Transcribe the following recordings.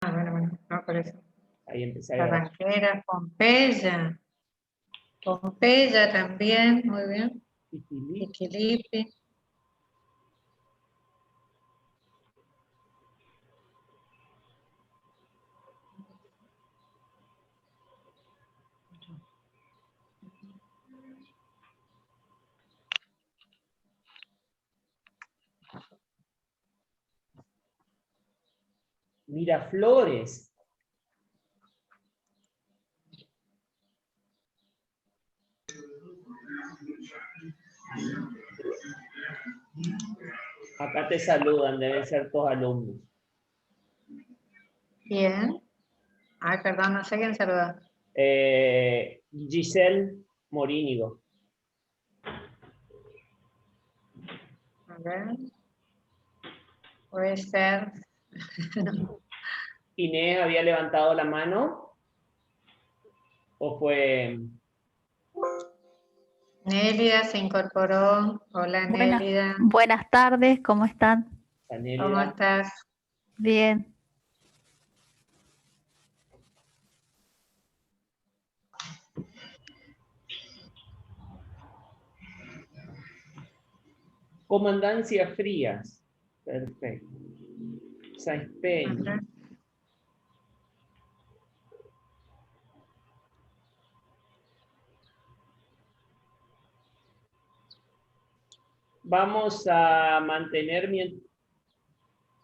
Bueno, no, por eso. Ahí empecé a agarrar. Barranquera, Pompeya. Pompeya también, muy bien. Iquilipi. Miraflores. Acá te saludan, deben ser tus alumnos. Bien. Ay, perdón, no sé quién saluda. Giselle Morínigo. A ver. Puede ser. Inés había levantado la mano. ¿O fue...? Nélida se incorporó. Hola, Nélida. Buenas tardes, ¿cómo están? ¿Cómo estás? Bien. Comandancia Frías. Perfecto. Sáenz Peña. Vamos a mantener,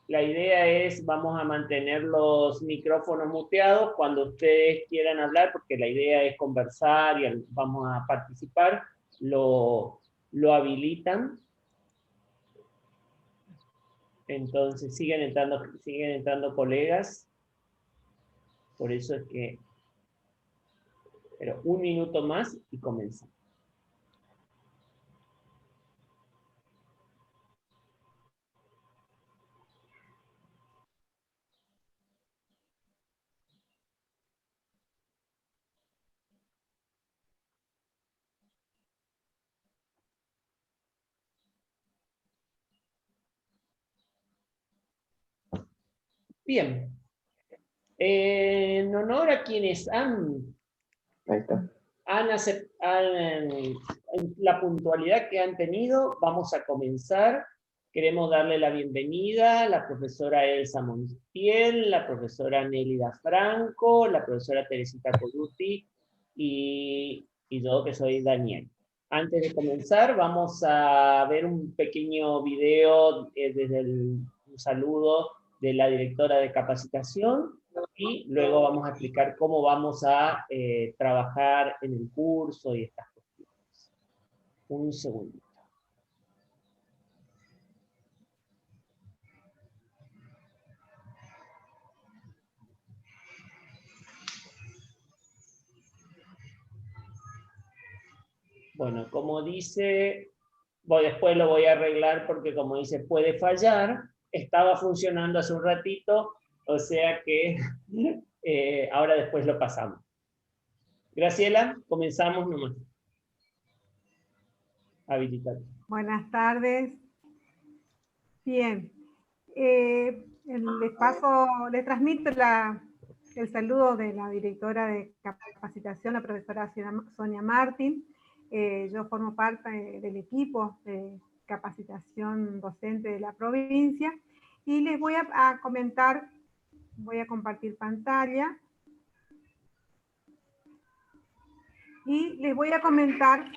la idea es, vamos a mantener los micrófonos muteados cuando ustedes quieran hablar, porque la idea es conversar y vamos a participar, lo habilitan. Entonces siguen entrando colegas, por eso es que, pero un minuto más y comenzamos. Bien, en honor a quienes han la puntualidad que han tenido, vamos a comenzar. Queremos darle la bienvenida a la profesora Elsa Montiel, la profesora Nélida Franco, la profesora Teresita Coluti y yo que soy Daniel. Antes de comenzar, vamos a ver un pequeño video desde un saludo de la directora de capacitación y luego vamos a explicar cómo vamos a trabajar en el curso y estas cuestiones. Un segundito. Bueno, como dice, después lo voy a arreglar porque como dice, puede fallar. Estaba funcionando hace un ratito, o sea que ahora después lo pasamos. Graciela, comenzamos nomás. Habilitar. Buenas tardes. Bien. Les transmito el saludo de la directora de capacitación, la profesora Sonia Martín. Yo formo parte del equipo de capacitación docente de la provincia y les voy a comentar, voy a compartir pantalla y les voy a comentar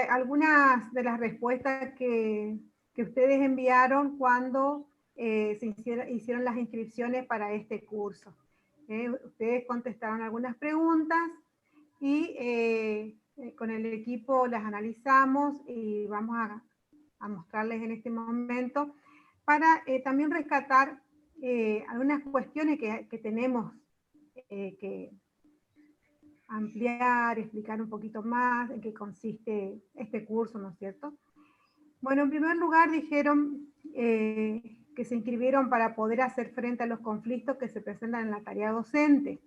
algunas de las respuestas que ustedes enviaron cuando hicieron las inscripciones para este curso. Ustedes contestaron algunas preguntas y con el equipo las analizamos y vamos a mostrarles en este momento para también rescatar algunas cuestiones que tenemos que ampliar, explicar un poquito más en qué consiste este curso, ¿no es cierto? Bueno, en primer lugar dijeron que se inscribieron para poder hacer frente a los conflictos que se presentan en la tarea docente.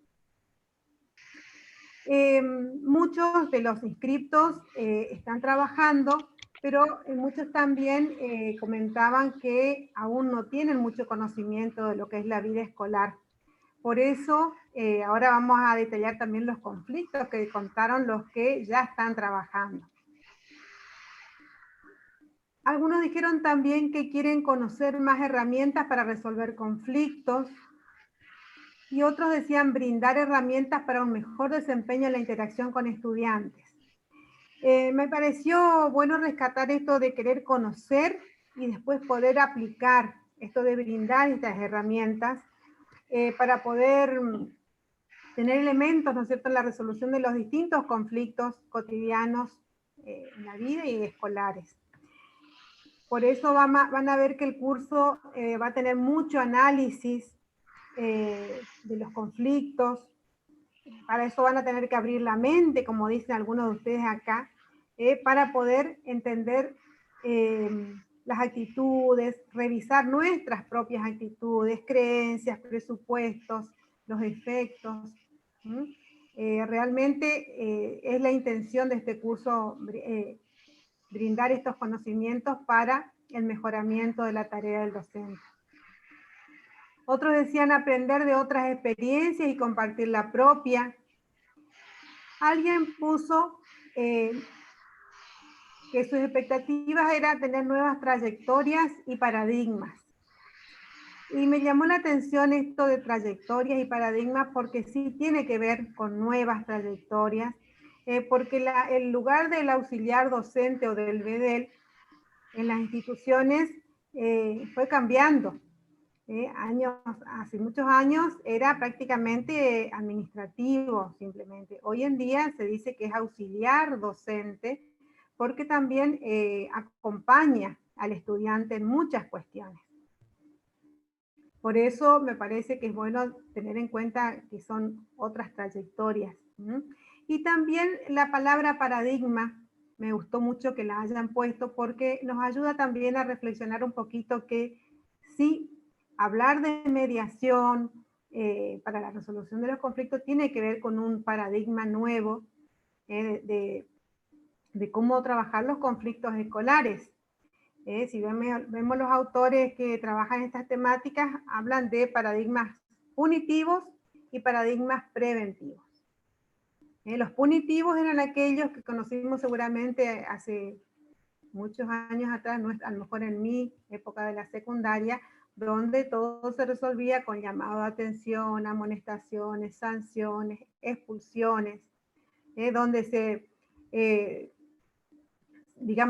Muchos de los inscriptos están trabajando, pero muchos también comentaban que aún no tienen mucho conocimiento de lo que es la vida escolar. Por eso, ahora vamos a detallar también los conflictos que contaron los que ya están trabajando. Algunos dijeron también que quieren conocer más herramientas para resolver conflictos, y otros decían brindar herramientas para un mejor desempeño en la interacción con estudiantes. Me pareció bueno rescatar esto de querer conocer y después poder aplicar, esto de brindar estas herramientas para poder tener elementos, ¿no es cierto?, en la resolución de los distintos conflictos cotidianos en la vida y escolares. Por eso van a ver que el curso va a tener mucho análisis de los conflictos. Para eso van a tener que abrir la mente, como dicen algunos de ustedes acá, para poder entender las actitudes, revisar nuestras propias actitudes, creencias, presupuestos, los efectos. Realmente es la intención de este curso brindar estos conocimientos para el mejoramiento de la tarea del docente. Otros decían aprender de otras experiencias y compartir la propia. Alguien puso que sus expectativas era tener nuevas trayectorias y paradigmas. Y me llamó la atención esto de trayectorias y paradigmas porque sí tiene que ver con nuevas trayectorias, porque el lugar del auxiliar docente o del BEDEL en las instituciones fue cambiando. Hace muchos años era prácticamente administrativo simplemente. Hoy en día se dice que es auxiliar docente porque también acompaña al estudiante en muchas cuestiones. Por eso me parece que es bueno tener en cuenta que son otras trayectorias. Y también la palabra paradigma, me gustó mucho que la hayan puesto porque nos ayuda también a reflexionar un poquito que sí, hablar de mediación para la resolución de los conflictos tiene que ver con un paradigma nuevo de cómo trabajar los conflictos escolares. Si vemos los autores que trabajan estas temáticas, hablan de paradigmas punitivos y paradigmas preventivos. Los punitivos eran aquellos que conocimos seguramente hace muchos años atrás, a lo mejor en mi época de la secundaria, donde todo se resolvía con llamado de atención, amonestaciones, sanciones, expulsiones, donde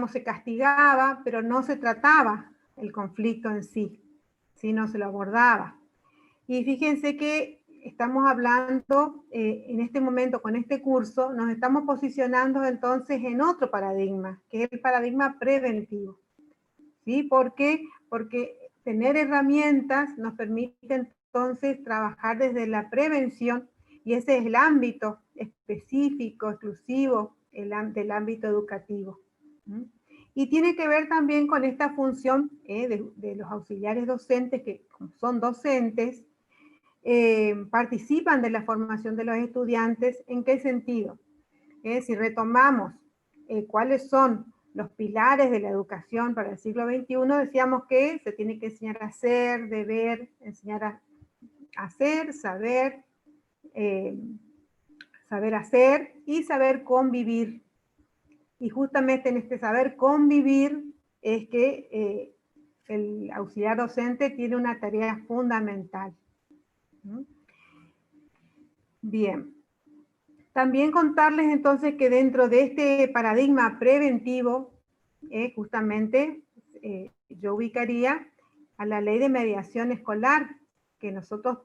se castigaba, pero no se trataba el conflicto en sí, sino se lo abordaba. Y fíjense que estamos hablando en este momento con este curso, nos estamos posicionando entonces en otro paradigma, que es el paradigma preventivo. ¿Sí? ¿Por qué? Porque tener herramientas nos permite entonces trabajar desde la prevención, y ese es el ámbito específico, exclusivo del ámbito educativo. Y tiene que ver también con esta función de los auxiliares docentes, que como son docentes, participan de la formación de los estudiantes. ¿En qué sentido? Si retomamos cuáles son los pilares de la educación para el siglo XXI, decíamos que se tiene que enseñar a hacer, deber, enseñar a hacer, saber hacer y saber convivir. Y justamente en este saber convivir es que el auxiliar docente tiene una tarea fundamental. Bien. También contarles entonces que dentro de este paradigma preventivo, justamente yo ubicaría a la ley de mediación escolar, que nosotros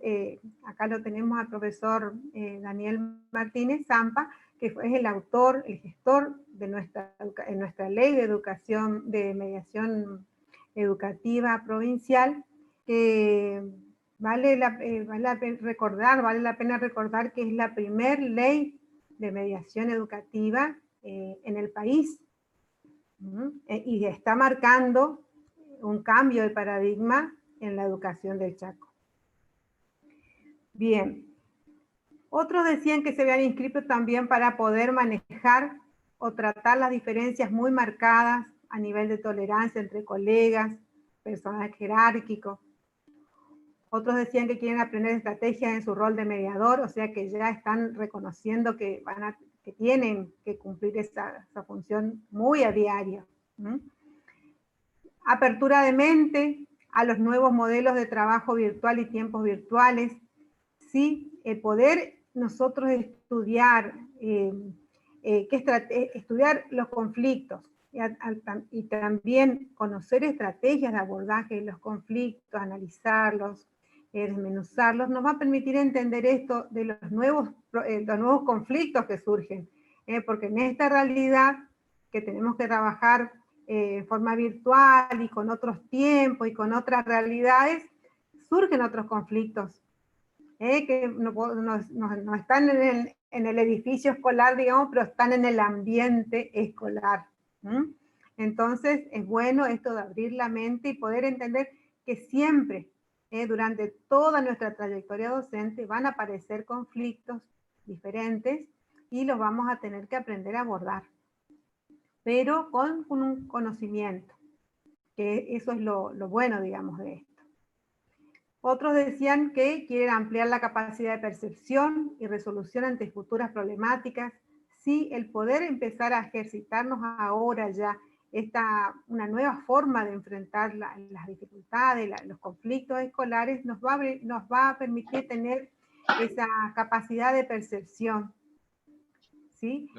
acá lo tenemos al profesor Daniel Martínez Zampa, que es el autor, el gestor de nuestra ley de educación, de mediación educativa provincial, que vale la pena recordar que es la primer ley de mediación educativa en el país, y está marcando un cambio de paradigma en la educación del Chaco. Bien, otros decían que se habían inscrito también para poder manejar o tratar las diferencias muy marcadas a nivel de tolerancia entre colegas, personal jerárquico. Otros decían que quieren aprender estrategias en su rol de mediador, o sea que ya están reconociendo que, que tienen que cumplir esa función muy a diario. Apertura de mente a los nuevos modelos de trabajo virtual y tiempos virtuales. Sí, el poder nosotros estudiar, estudiar los conflictos y también conocer estrategias de abordaje de los conflictos, analizarlos, desmenuzarlos, nos va a permitir entender esto de los nuevos conflictos que surgen, porque en esta realidad que tenemos que trabajar en forma virtual y con otros tiempos y con otras realidades, surgen otros conflictos, que no están en el edificio escolar, digamos, pero están en el ambiente escolar. Entonces, es bueno esto de abrir la mente y poder entender que siempre, durante toda nuestra trayectoria docente, van a aparecer conflictos diferentes y los vamos a tener que aprender a abordar, pero con un conocimiento, que eso es lo bueno, digamos, de esto. Otros decían que quieren ampliar la capacidad de percepción y resolución ante futuras problemáticas. Sí, el poder empezar a ejercitarnos ahora ya una nueva forma de enfrentar las dificultades, los conflictos escolares, nos va a permitir tener esa capacidad de percepción. ¿Sí?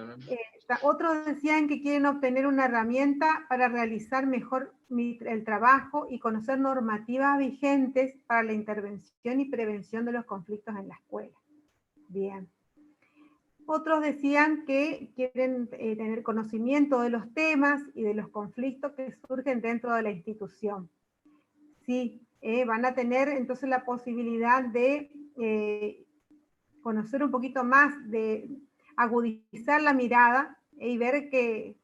Otros decían que quieren obtener una herramienta para realizar mejor el trabajo y conocer normativas vigentes para la intervención y prevención de los conflictos en la escuela. Bien. Otros decían que quieren tener conocimiento de los temas y de los conflictos que surgen dentro de la institución. Sí, van a tener entonces la posibilidad de conocer un poquito más, de agudizar la mirada y ver que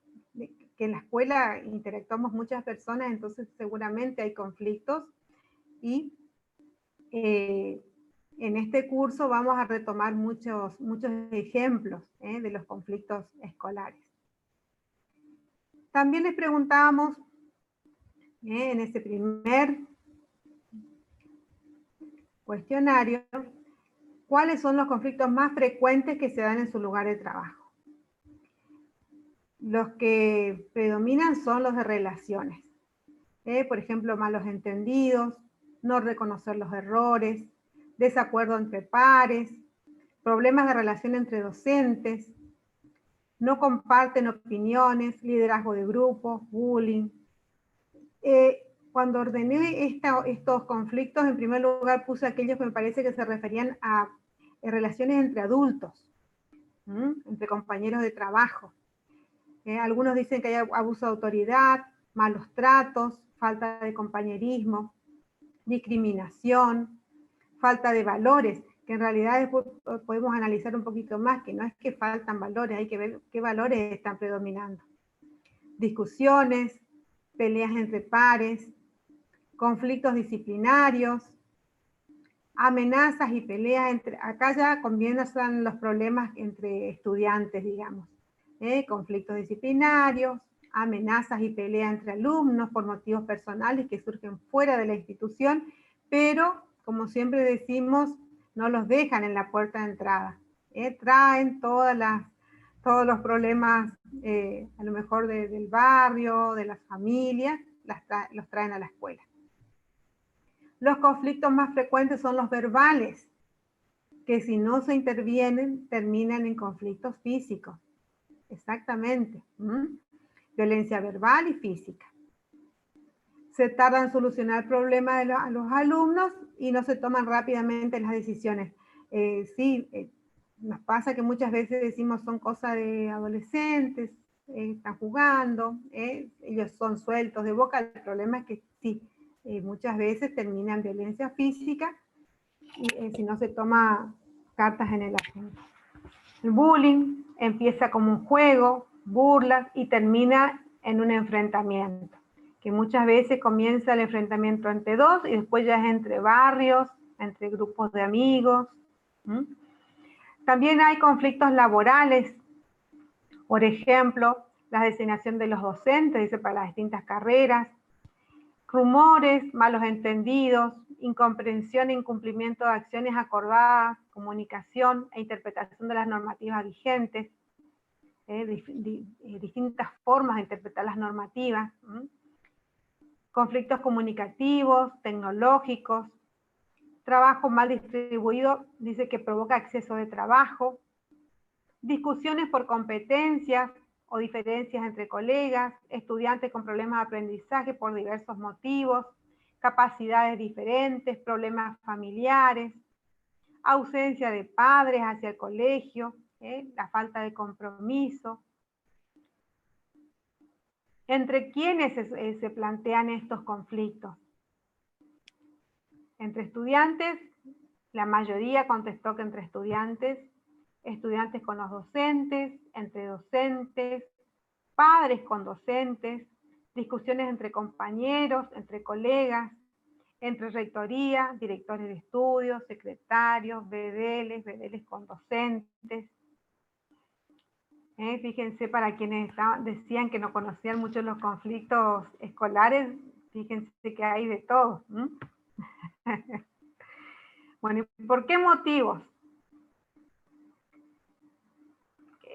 en la escuela interactuamos muchas personas, entonces seguramente hay conflictos, y en este curso vamos a retomar muchos ejemplos de los conflictos escolares. También les preguntábamos en ese primer cuestionario cuáles son los conflictos más frecuentes que se dan en su lugar de trabajo. Los que predominan son los de relaciones. Por ejemplo, malos entendidos, no reconocer los errores, desacuerdo entre pares, problemas de relación entre docentes, no comparten opiniones, liderazgo de grupo, bullying. Cuando ordené estos conflictos, en primer lugar puse aquellos que me parece que se referían a relaciones entre adultos, entre compañeros de trabajo. Algunos dicen que hay abuso de autoridad, malos tratos, falta de compañerismo, discriminación, falta de valores, que en realidad después podemos analizar un poquito más, que no es que faltan valores, hay que ver qué valores están predominando. Discusiones, peleas entre pares, conflictos disciplinarios, amenazas y peleas acá ya comienzan los problemas entre estudiantes, digamos. Conflictos disciplinarios, amenazas y peleas entre alumnos por motivos personales que surgen fuera de la institución, pero, como siempre decimos, no los dejan en la puerta de entrada. Traen todos los problemas, a lo mejor del barrio, de las familias, los traen a la escuela. Los conflictos más frecuentes son los verbales, que si no se intervienen, terminan en conflictos físicos. Exactamente. Violencia verbal y física. Se tarda en solucionar problemas a los alumnos y no se toman rápidamente las decisiones. Nos pasa que muchas veces decimos son cosas de adolescentes, están jugando, ellos son sueltos de boca. El problema es que sí, muchas veces termina en violencia física y si no se toma cartas en el asunto. El bullying empieza como un juego, burlas, y termina en un enfrentamiento, que muchas veces comienza el enfrentamiento entre dos y después ya es entre barrios, entre grupos de amigos. También hay conflictos laborales, por ejemplo, la designación de los docentes, dice, para las distintas carreras, rumores, malos entendidos, incomprensión e incumplimiento de acciones acordadas, comunicación e interpretación de las normativas vigentes, distintas formas de interpretar las normativas, conflictos comunicativos, tecnológicos, trabajo mal distribuido, dice que provoca exceso de trabajo, discusiones por competencias o diferencias entre colegas, estudiantes con problemas de aprendizaje por diversos motivos, capacidades diferentes, problemas familiares, ausencia de padres hacia el colegio, la falta de compromiso. ¿Entre quiénes se plantean estos conflictos? Entre estudiantes, la mayoría contestó que entre estudiantes, estudiantes con los docentes, entre docentes, padres con docentes, discusiones entre compañeros, entre colegas, entre rectoría, directores de estudios, secretarios, BDLs con docentes. Fíjense, para quienes decían que no conocían mucho los conflictos escolares, fíjense que hay de todo. Bueno, ¿y por qué motivos?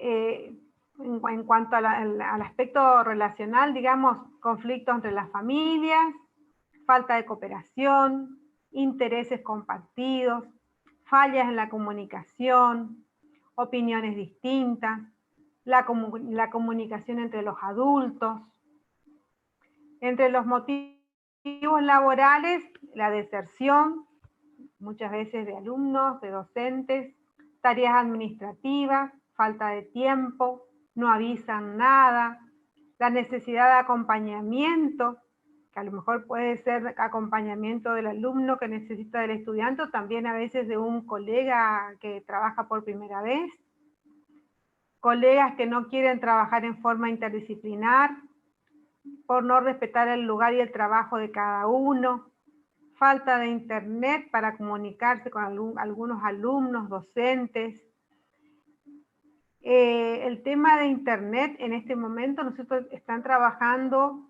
En cuanto al aspecto relacional, digamos, conflictos entre las familias, falta de cooperación, intereses compartidos, fallas en la comunicación, opiniones distintas, la comunicación entre los adultos. Entre los motivos laborales, la deserción, muchas veces de alumnos, de docentes, tareas administrativas, falta de tiempo, no avisan nada, la necesidad de acompañamiento, que a lo mejor puede ser acompañamiento del alumno que necesita del estudiante, o también a veces de un colega que trabaja por primera vez, colegas que no quieren trabajar en forma interdisciplinar, por no respetar el lugar y el trabajo de cada uno, falta de internet para comunicarse con algunos alumnos, docentes. El tema de internet en este momento, nosotros están trabajando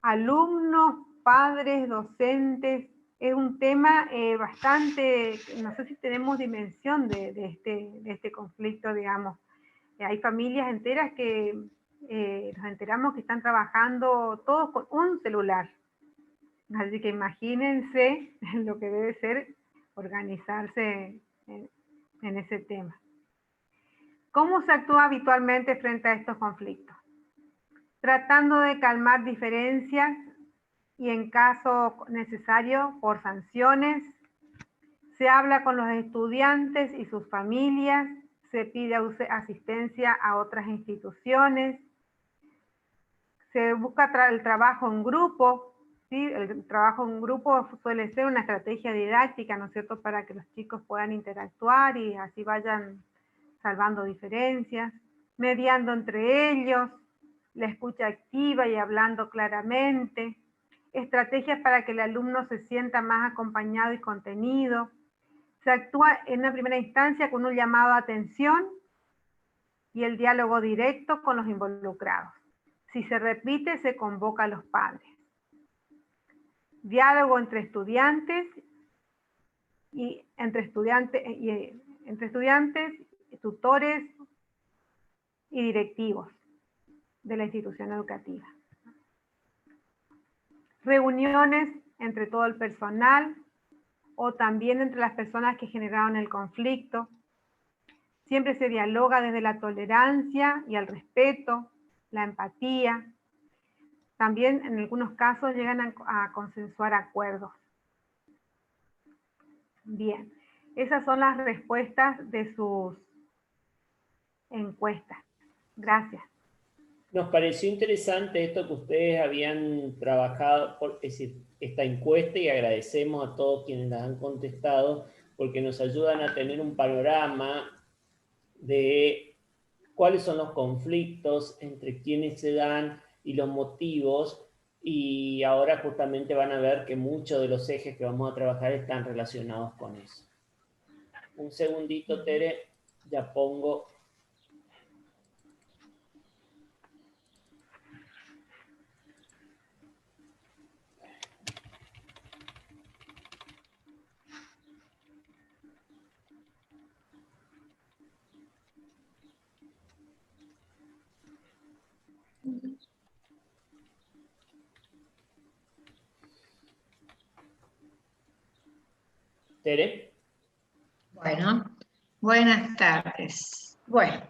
alumnos, padres, docentes. Es un tema bastante, no sé si tenemos dimensión de este conflicto, digamos. Hay familias enteras que nos enteramos que están trabajando todos con un celular. Así que imagínense lo que debe ser organizarse en ese tema. ¿Cómo se actúa habitualmente frente a estos conflictos? Tratando de calmar diferencias y en caso necesario por sanciones. Se habla con los estudiantes y sus familias. Se pide asistencia a otras instituciones. Se busca el trabajo en grupo. ¿Sí? El trabajo en grupo suele ser una estrategia didáctica, ¿no es cierto?, para que los chicos puedan interactuar y así vayan salvando diferencias, mediando entre ellos, la escucha activa y hablando claramente, estrategias para que el alumno se sienta más acompañado y contenido. Se actúa en una primera instancia con un llamado a atención y el diálogo directo con los involucrados. Si se repite, se convoca a los padres. Diálogo entre estudiantes, tutores y directivos de la institución educativa. Reuniones entre todo el personal o también entre las personas que generaron el conflicto. Siempre se dialoga desde la tolerancia y el respeto, la empatía. También en algunos casos llegan a consensuar acuerdos. Bien, esas son las respuestas de sus encuestas. Gracias. Nos pareció interesante esto que ustedes habían trabajado, es decir, esta encuesta, y agradecemos a todos quienes la han contestado porque nos ayudan a tener un panorama de cuáles son los conflictos entre quienes se dan y los motivos, y ahora justamente van a ver que muchos de los ejes que vamos a trabajar están relacionados con eso. Un segundito, Tere, ya pongo. Tere. Bueno, buenas tardes. Bueno,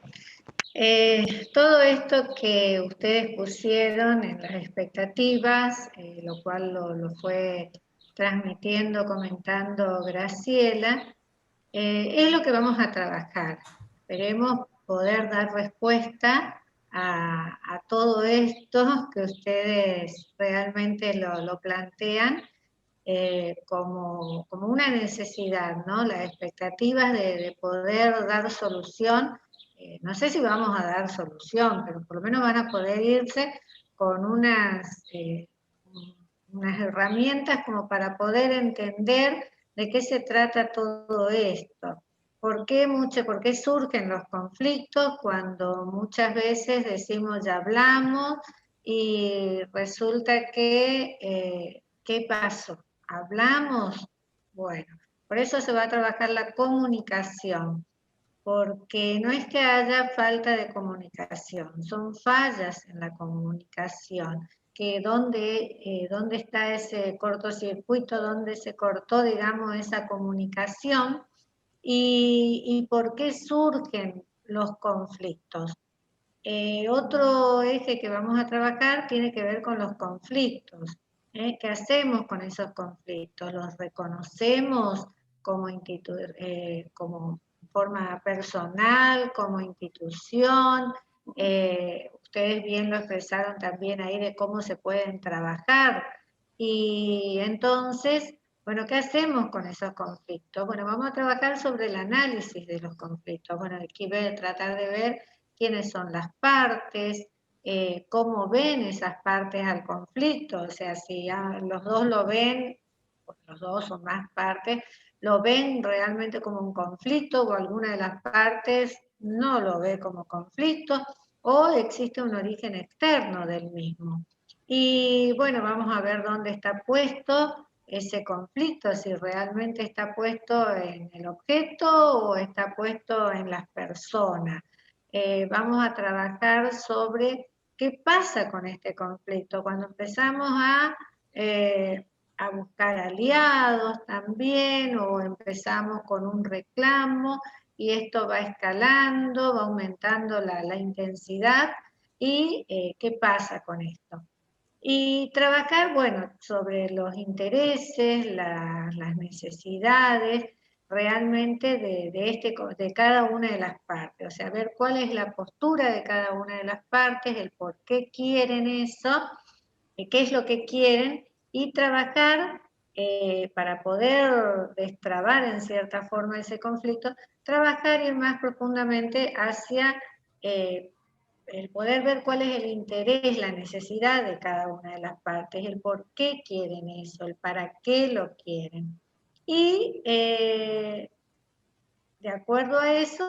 todo esto que ustedes pusieron en las expectativas, lo cual lo fue transmitiendo, comentando Graciela, es lo que vamos a trabajar. Esperemos poder dar respuesta a todo esto que ustedes realmente lo plantean como una necesidad, ¿no? Las expectativas de poder dar solución. No sé si vamos a dar solución, pero por lo menos van a poder irse con unas herramientas como para poder entender de qué se trata todo esto. ¿Por qué surgen los conflictos cuando muchas veces decimos ya hablamos y resulta que, ¿qué pasó? ¿Hablamos? Bueno, por eso se va a trabajar la comunicación, porque no es que haya falta de comunicación, son fallas en la comunicación, que dónde está ese cortocircuito, dónde se cortó, digamos, esa comunicación y por qué surgen los conflictos. Otro eje que vamos a trabajar tiene que ver con los conflictos. ¿Qué hacemos con esos conflictos? ¿Los reconocemos como forma personal, como institución? Ustedes bien lo expresaron también ahí de cómo se pueden trabajar. Y entonces, bueno, ¿qué hacemos con esos conflictos? Bueno, vamos a trabajar sobre el análisis de los conflictos. Bueno, aquí voy a tratar de ver quiénes son las partes, cómo ven esas partes al conflicto, o sea, si los dos lo ven, los dos o más partes, lo ven realmente como un conflicto o alguna de las partes no lo ve como conflicto o existe un origen externo del mismo. Y bueno, vamos a ver dónde está puesto ese conflicto, si realmente está puesto en el objeto o está puesto en las personas. Vamos a trabajar sobre qué pasa con este conflicto cuando empezamos a buscar aliados también o empezamos con un reclamo y esto va escalando, va aumentando la intensidad y qué pasa con esto. Y trabajar, bueno, sobre los intereses, las necesidades realmente de cada una de las partes. O sea, ver cuál es la postura de cada una de las partes, el por qué quieren eso, qué es lo que quieren, y trabajar para poder destrabar en cierta forma ese conflicto, trabajar ir más profundamente hacia el poder ver cuál es el interés, la necesidad de cada una de las partes, el por qué quieren eso, el para qué lo quieren. Y de acuerdo a eso,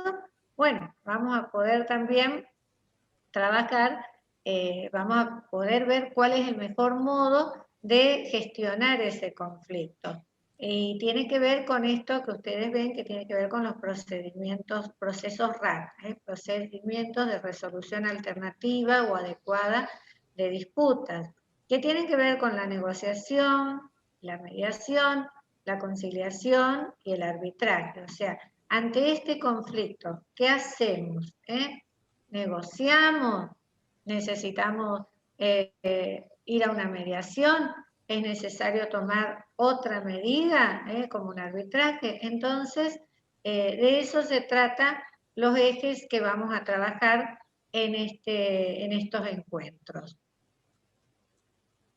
bueno, vamos a poder también trabajar, vamos a poder ver cuál es el mejor modo de gestionar ese conflicto. Y tiene que ver con esto que ustedes ven, que tiene que ver con los procesos RAD, procedimientos de resolución alternativa o adecuada de disputas, que tienen que ver con la negociación, la mediación, la conciliación y el arbitraje. O sea, ante este conflicto, ¿qué hacemos? ¿Negociamos? ¿Necesitamos ir a una mediación? ¿Es necesario tomar otra medida, como un arbitraje? Entonces, de eso se trata los ejes que vamos a trabajar en estos encuentros.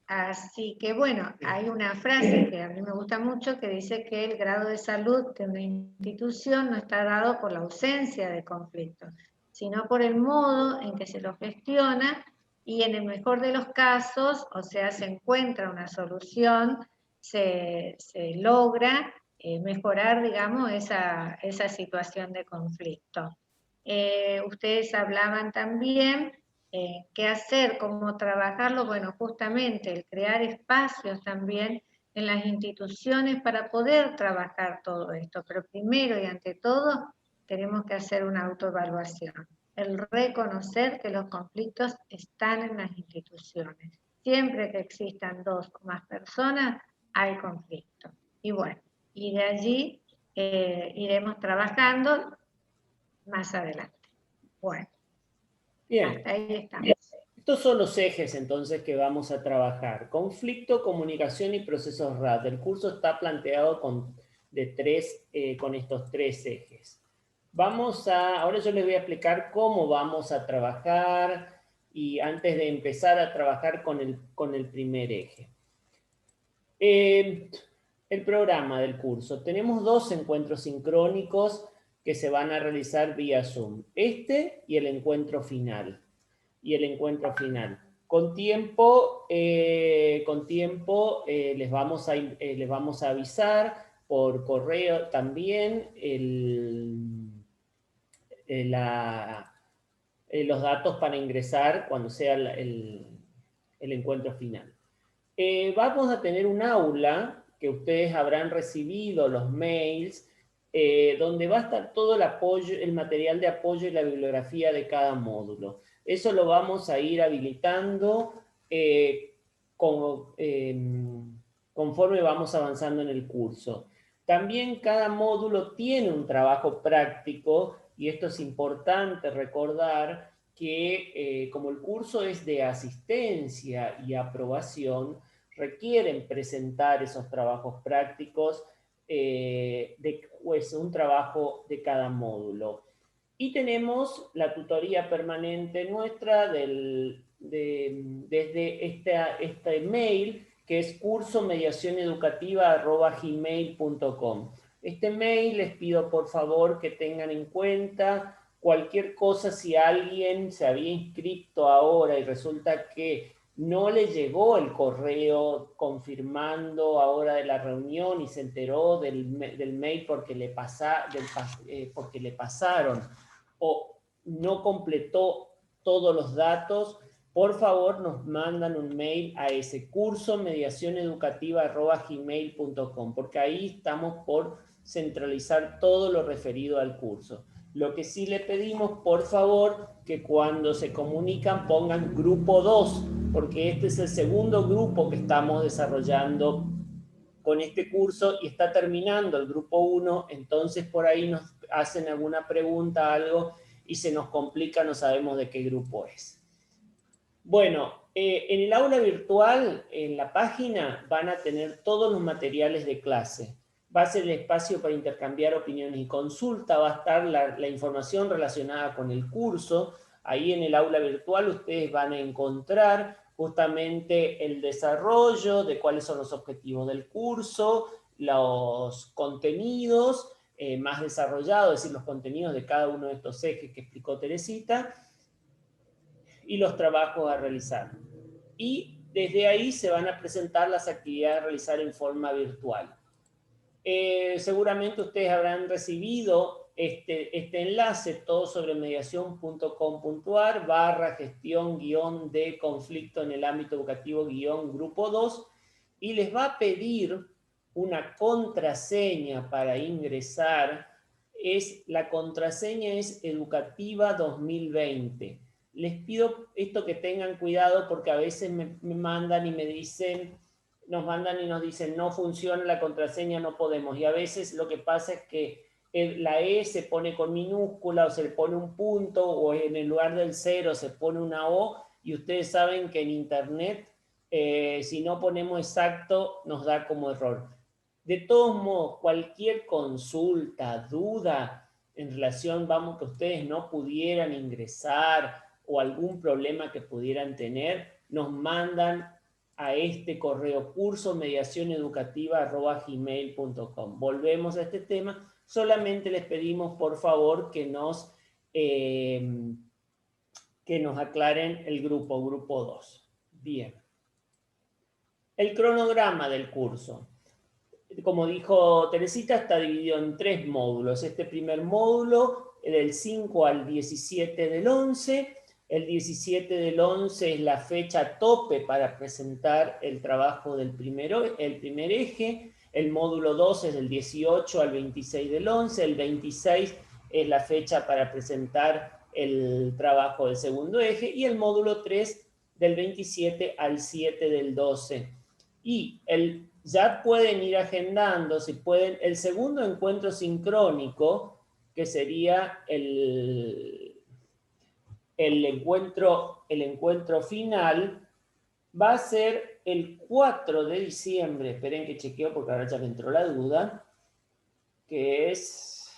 Así que bueno, hay una frase que a mí me gusta mucho que dice que el grado de salud de una institución no está dado por la ausencia de conflictos, sino por el modo en que se lo gestiona y en el mejor de los casos, o sea, se encuentra una solución, se logra mejorar, digamos, esa situación de conflicto. Ustedes hablaban también qué hacer, cómo trabajarlo, bueno, justamente el crear espacios también en las instituciones para poder trabajar todo esto, pero primero y ante todo tenemos que hacer una autoevaluación, el reconocer que los conflictos están en las instituciones. Siempre que existan dos o más personas hay conflicto. Y bueno, y de allí iremos trabajando más adelante. Bueno, Bien. hasta ahí estamos. Estos son los ejes entonces que vamos a trabajar. Conflicto, comunicación y procesos RAD. El curso está planteado con estos 3 ejes. Ahora yo les voy a explicar cómo vamos a trabajar y antes de empezar a trabajar con el primer eje. El programa del curso. Tenemos 2 encuentros sincrónicos que se van a realizar vía Zoom. Este y el encuentro final. Con tiempo les vamos a avisar por correo también los datos para ingresar cuando sea el encuentro final. Vamos a tener un aula que ustedes habrán recibido los mails, donde va a estar todo el material de apoyo y la bibliografía de cada módulo. Eso lo vamos a ir habilitando conforme vamos avanzando en el curso. También cada módulo tiene un trabajo práctico, y esto es importante recordar que como el curso es de asistencia y aprobación, requieren presentar esos trabajos prácticos, un trabajo de cada módulo. Y tenemos la tutoría permanente nuestra desde este mail, que es cursomediacioneducativa@gmail.com. Este mail les pido por favor que tengan en cuenta cualquier cosa. Si alguien se había inscrito ahora y resulta que no le llegó el correo confirmando ahora de la reunión y se enteró del mail porque le pasaron o no completó todos los datos, por favor nos mandan un mail a ese cursomediacioneducativa@gmail.com, porque ahí estamos por centralizar todo lo referido al curso. Lo que sí le pedimos, por favor, que cuando se comunican pongan grupo 2, porque este es el segundo grupo que estamos desarrollando con este curso y está terminando el grupo 1, entonces por ahí nos hacen alguna pregunta, algo, y se nos complica, no sabemos de qué grupo es. Bueno, en el aula virtual, en la página, van a tener todos los materiales de clase. Va a ser el espacio para intercambiar opiniones y consulta, va a estar la información relacionada con el curso. Ahí en el aula virtual ustedes van a encontrar justamente el desarrollo de cuáles son los objetivos del curso, los contenidos más desarrollados, es decir, los contenidos de cada uno de estos ejes que explicó Teresita, y los trabajos a realizar. Y desde ahí se van a presentar las actividades a realizar en forma virtual. Seguramente ustedes habrán recibido este enlace, todo sobre mediación.com.ar /gestión- conflicto en el ámbito educativo -grupo 2, y les va a pedir una contraseña para ingresar. La contraseña es educativa 2020. Les pido esto, que tengan cuidado, porque a veces me mandan y me dicen, nos mandan y nos dicen no funciona la contraseña, no podemos, y a veces lo que pasa es que la E se pone con minúscula o se le pone un punto, o en el lugar del 0 se pone una O, y ustedes saben que en internet si no ponemos exacto nos da como error. De todos modos, cualquier consulta, duda en relación, que ustedes no pudieran ingresar o algún problema que pudieran tener, nos mandan a este correo cursomediacioneducativa@gmail.com. Volvemos a este tema, solamente les pedimos por favor que nos aclaren el grupo 2. Bien. El cronograma del curso. Como dijo Teresita, está dividido en 3 módulos. Este primer módulo, del 5 al 17 del 11. El 17 del 11 es la fecha tope para presentar el trabajo del primer eje. El módulo 2 es del 18 al 26 del 11. El 26 es la fecha para presentar el trabajo del segundo eje. Y el módulo 3 del 27 al 7 del 12. Y el ya pueden ir agendando, si pueden, el segundo encuentro sincrónico, que sería el encuentro final, va a ser el 4 de diciembre, esperen que chequeo porque ahora ya me entró la duda, que es,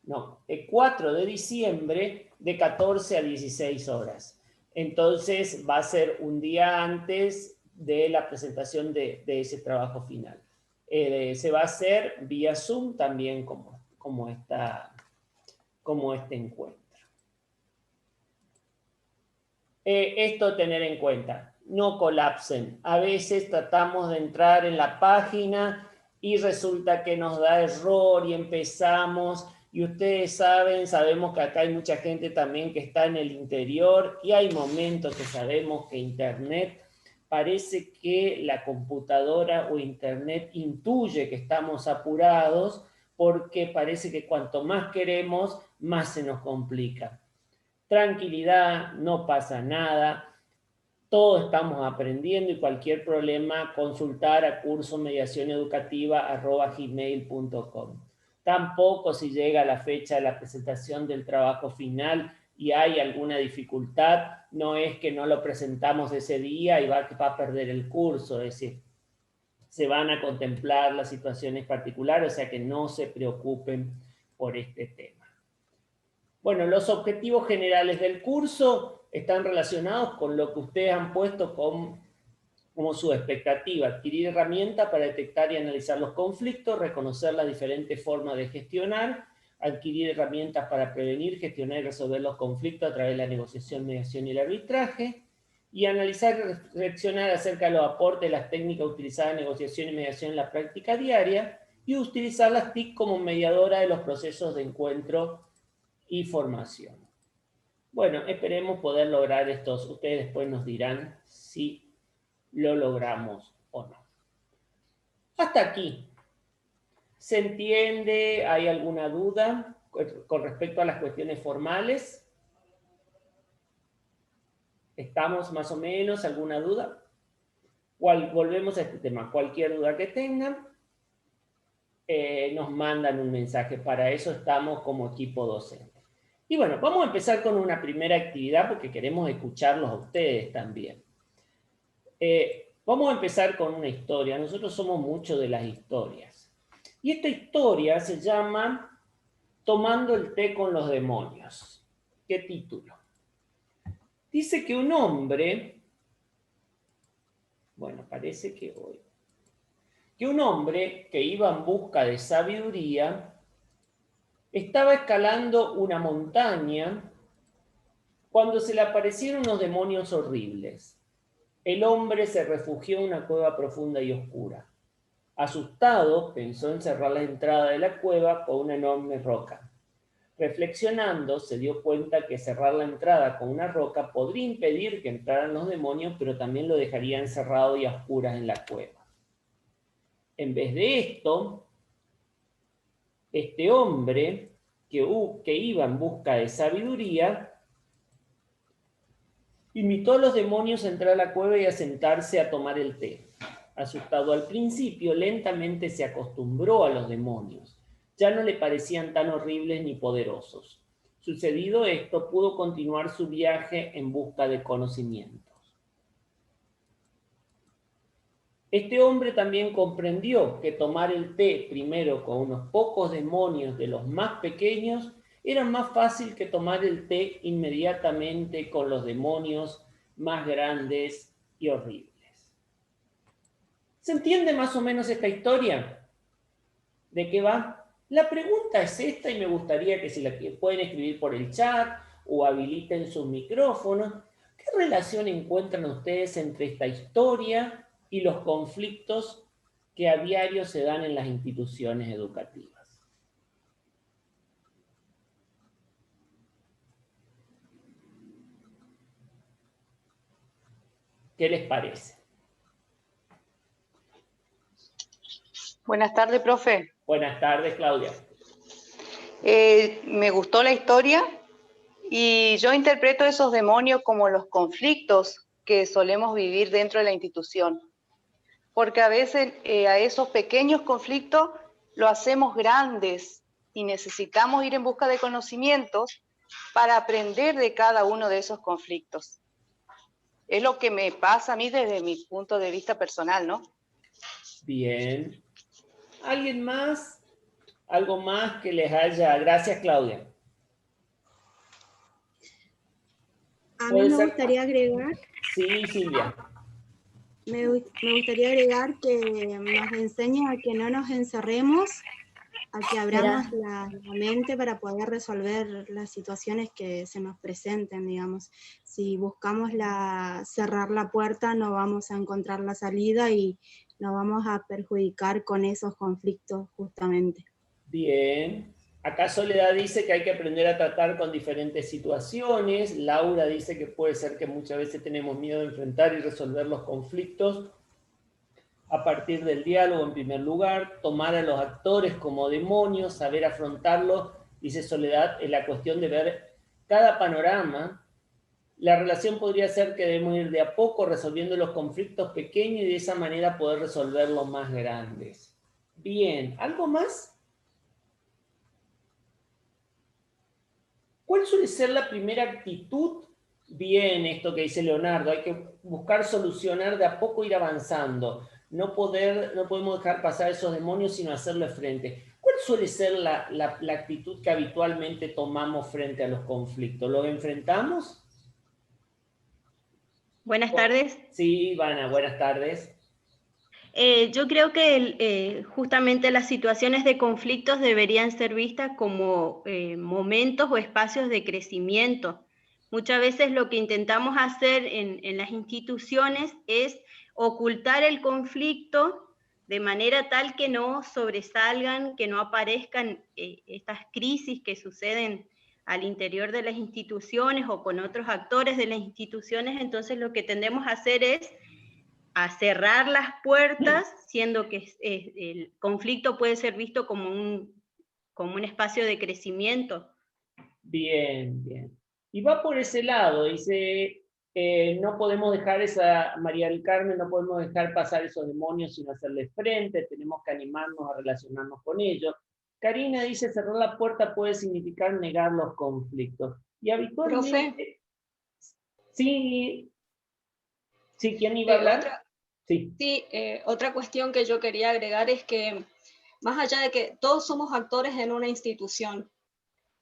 no, el 4 de diciembre de 14 a 16 horas. Entonces va a ser un día antes de la presentación de ese trabajo final. Se va a hacer vía Zoom también como este encuentro. Esto tener en cuenta, no colapsen. A veces tratamos de entrar en la página y resulta que nos da error y empezamos, y ustedes sabemos que acá hay mucha gente también que está en el interior y hay momentos que sabemos que Internet, parece que la computadora o Internet intuye que estamos apurados porque parece que cuanto más queremos, más se nos complica. Tranquilidad, no pasa nada, todos estamos aprendiendo y cualquier problema consultar a cursomediacioneducativa@gmail.com. Tampoco si llega la fecha de la presentación del trabajo final y hay alguna dificultad, no es que no lo presentamos ese día y va a perder el curso, es decir, se van a contemplar las situaciones particulares, o sea que no se preocupen por este tema. Bueno, los objetivos generales del curso están relacionados con lo que ustedes han puesto como su expectativa: adquirir herramientas para detectar y analizar los conflictos, reconocer las diferentes formas de gestionar, adquirir herramientas para prevenir, gestionar y resolver los conflictos a través de la negociación, mediación y el arbitraje, y analizar y reflexionar acerca de los aportes de las técnicas utilizadas en negociación y mediación en la práctica diaria, y utilizar las TIC como mediadora de los procesos de encuentro y formación. Bueno, esperemos poder lograr estos. Ustedes después nos dirán si lo logramos o no. Hasta aquí. ¿Se entiende? ¿Hay alguna duda con respecto a las cuestiones formales? ¿Estamos más o menos? ¿Alguna duda? Volvemos a este tema. Cualquier duda que tengan, nos mandan un mensaje. Para eso estamos como equipo docente. Y bueno, vamos a empezar con una primera actividad porque queremos escucharlos a ustedes también. Vamos a empezar con una historia. Nosotros somos mucho de las historias. Y esta historia se llama Tomando el té con los demonios. ¿Qué título? Dice que un hombre, bueno, parece que hoy, que un hombre que iba en busca de sabiduría estaba escalando una montaña cuando se le aparecieron unos demonios horribles. El hombre se refugió en una cueva profunda y oscura. Asustado, pensó en cerrar la entrada de la cueva con una enorme roca. Reflexionando, se dio cuenta que cerrar la entrada con una roca podría impedir que entraran los demonios, pero también lo dejaría encerrado y a oscuras en la cueva. En vez de esto, este hombre que iba en busca de sabiduría invitó a los demonios a entrar a la cueva y a sentarse a tomar el té. Asustado al principio, lentamente se acostumbró a los demonios. Ya no le parecían tan horribles ni poderosos. Sucedido esto, pudo continuar su viaje en busca de conocimientos. Este hombre también comprendió que tomar el té primero con unos pocos demonios de los más pequeños era más fácil que tomar el té inmediatamente con los demonios más grandes y horribles. ¿Se entiende más o menos esta historia? ¿De qué va? La pregunta es esta y me gustaría que si la pueden escribir por el chat o habiliten sus micrófonos. ¿Qué relación encuentran ustedes entre esta historia y los conflictos que a diario se dan en las instituciones educativas? ¿Qué les parece? Buenas tardes, profe. Buenas tardes, Claudia. Me gustó la historia y yo interpreto esos demonios como los conflictos que solemos vivir dentro de la institución. porque a veces a esos pequeños conflictos lo hacemos grandes y necesitamos ir en busca de conocimientos para aprender de cada uno de esos conflictos. Es lo que me pasa a mí desde mi punto de vista personal, ¿no? Bien. ¿Alguien más? ¿Algo más que les haya? Gracias, Claudia. A mí me gustaría agregar, Sí, Silvia. me gustaría agregar que nos enseña a que no nos encerremos, a que abramos la mente para poder resolver las situaciones que se nos presenten, digamos. Si buscamos cerrar la puerta, no vamos a encontrar la salida y nos vamos a perjudicar con esos conflictos justamente. Bien. Acá Soledad dice que hay que aprender a tratar con diferentes situaciones. Laura dice que puede ser que muchas veces tenemos miedo de enfrentar y resolver los conflictos a partir del diálogo en primer lugar, tomar a los actores como demonios, saber afrontarlos, dice Soledad, es la cuestión de ver cada panorama. La relación podría ser que debemos ir de a poco resolviendo los conflictos pequeños y de esa manera poder resolver los más grandes. Bien, ¿algo más? ¿Cuál suele ser la primera actitud? Bien, esto que dice Leonardo, hay que buscar solucionar de a poco, ir avanzando. No podemos dejar pasar esos demonios, sino hacerle frente. ¿Cuál suele ser la actitud que habitualmente tomamos frente a los conflictos? ¿Los enfrentamos? Buenas tardes. Sí, Ivana, buenas tardes. Yo creo que justamente las situaciones de conflictos deberían ser vistas como momentos o espacios de crecimiento. Muchas veces lo que intentamos hacer en las instituciones es ocultar el conflicto de manera tal que no sobresalgan, que no aparezcan estas crisis que suceden al interior de las instituciones o con otros actores de las instituciones. Entonces lo que tendemos a hacer es a cerrar las puertas, siendo que el conflicto puede ser visto como un espacio de crecimiento. Bien, bien. Y va por ese lado, dice, no podemos dejar María del Carmen, no podemos dejar pasar esos demonios sin hacerles frente, tenemos que animarnos a relacionarnos con ellos. Karina dice, cerrar la puerta puede significar negar los conflictos. Y habitualmente... Profe. Sí, ¿quién iba a hablar? Sí, otra cuestión que yo quería agregar es que, más allá de que todos somos actores en una institución,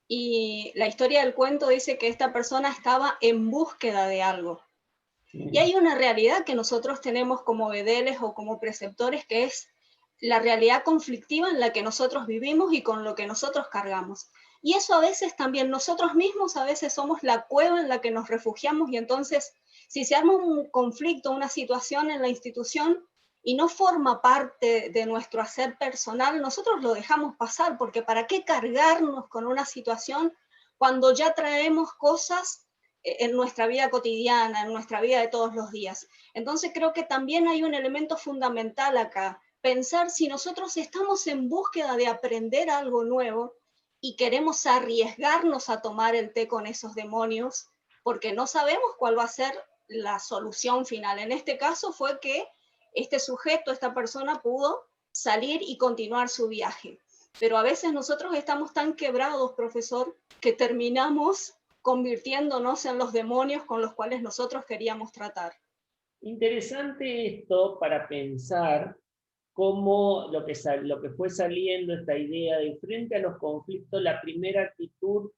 y la historia del cuento dice que esta persona estaba en búsqueda de algo. Y hay una realidad que nosotros tenemos como bedeles o como preceptores, que es la realidad conflictiva en la que nosotros vivimos y con lo que nosotros cargamos. Y eso a veces también nosotros mismos a veces somos la cueva en la que nos refugiamos, y entonces si se arma un conflicto, una situación en la institución y no forma parte de nuestro hacer personal, nosotros lo dejamos pasar, porque ¿para qué cargarnos con una situación cuando ya traemos cosas en nuestra vida cotidiana, en nuestra vida de todos los días? Entonces creo que también hay un elemento fundamental acá, pensar si nosotros estamos en búsqueda de aprender algo nuevo y queremos arriesgarnos a tomar el té con esos demonios, porque no sabemos cuál va a ser la solución final. En este caso fue que este sujeto, esta persona pudo salir y continuar su viaje. Pero a veces nosotros estamos tan quebrados, profesor, que terminamos convirtiéndonos en los demonios con los cuales nosotros queríamos tratar. Interesante esto para pensar cómo lo que fue saliendo, esta idea de frente a los conflictos, la primera actitud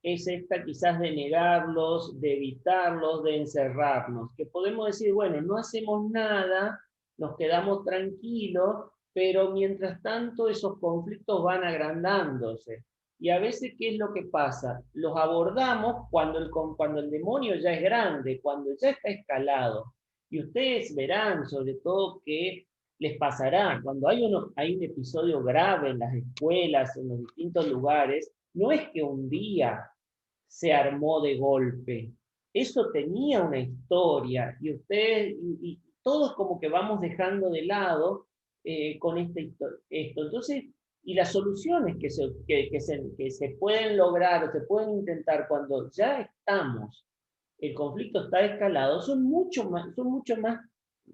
es esta quizás de negarlos, de evitarlos, de encerrarnos, que podemos decir, bueno, no hacemos nada, nos quedamos tranquilos, pero mientras tanto esos conflictos van agrandándose. Y a veces, ¿qué es lo que pasa? Los abordamos cuando el demonio ya es grande, cuando ya está escalado. Y ustedes verán, sobre todo, que les pasará, cuando hay un episodio grave en las escuelas, en los distintos lugares, no es que un día se armó de golpe. Eso tenía una historia, y ustedes, y todos como que vamos dejando de lado con esto. Entonces, y las soluciones que se pueden lograr o se pueden intentar cuando ya el conflicto está escalado, son mucho más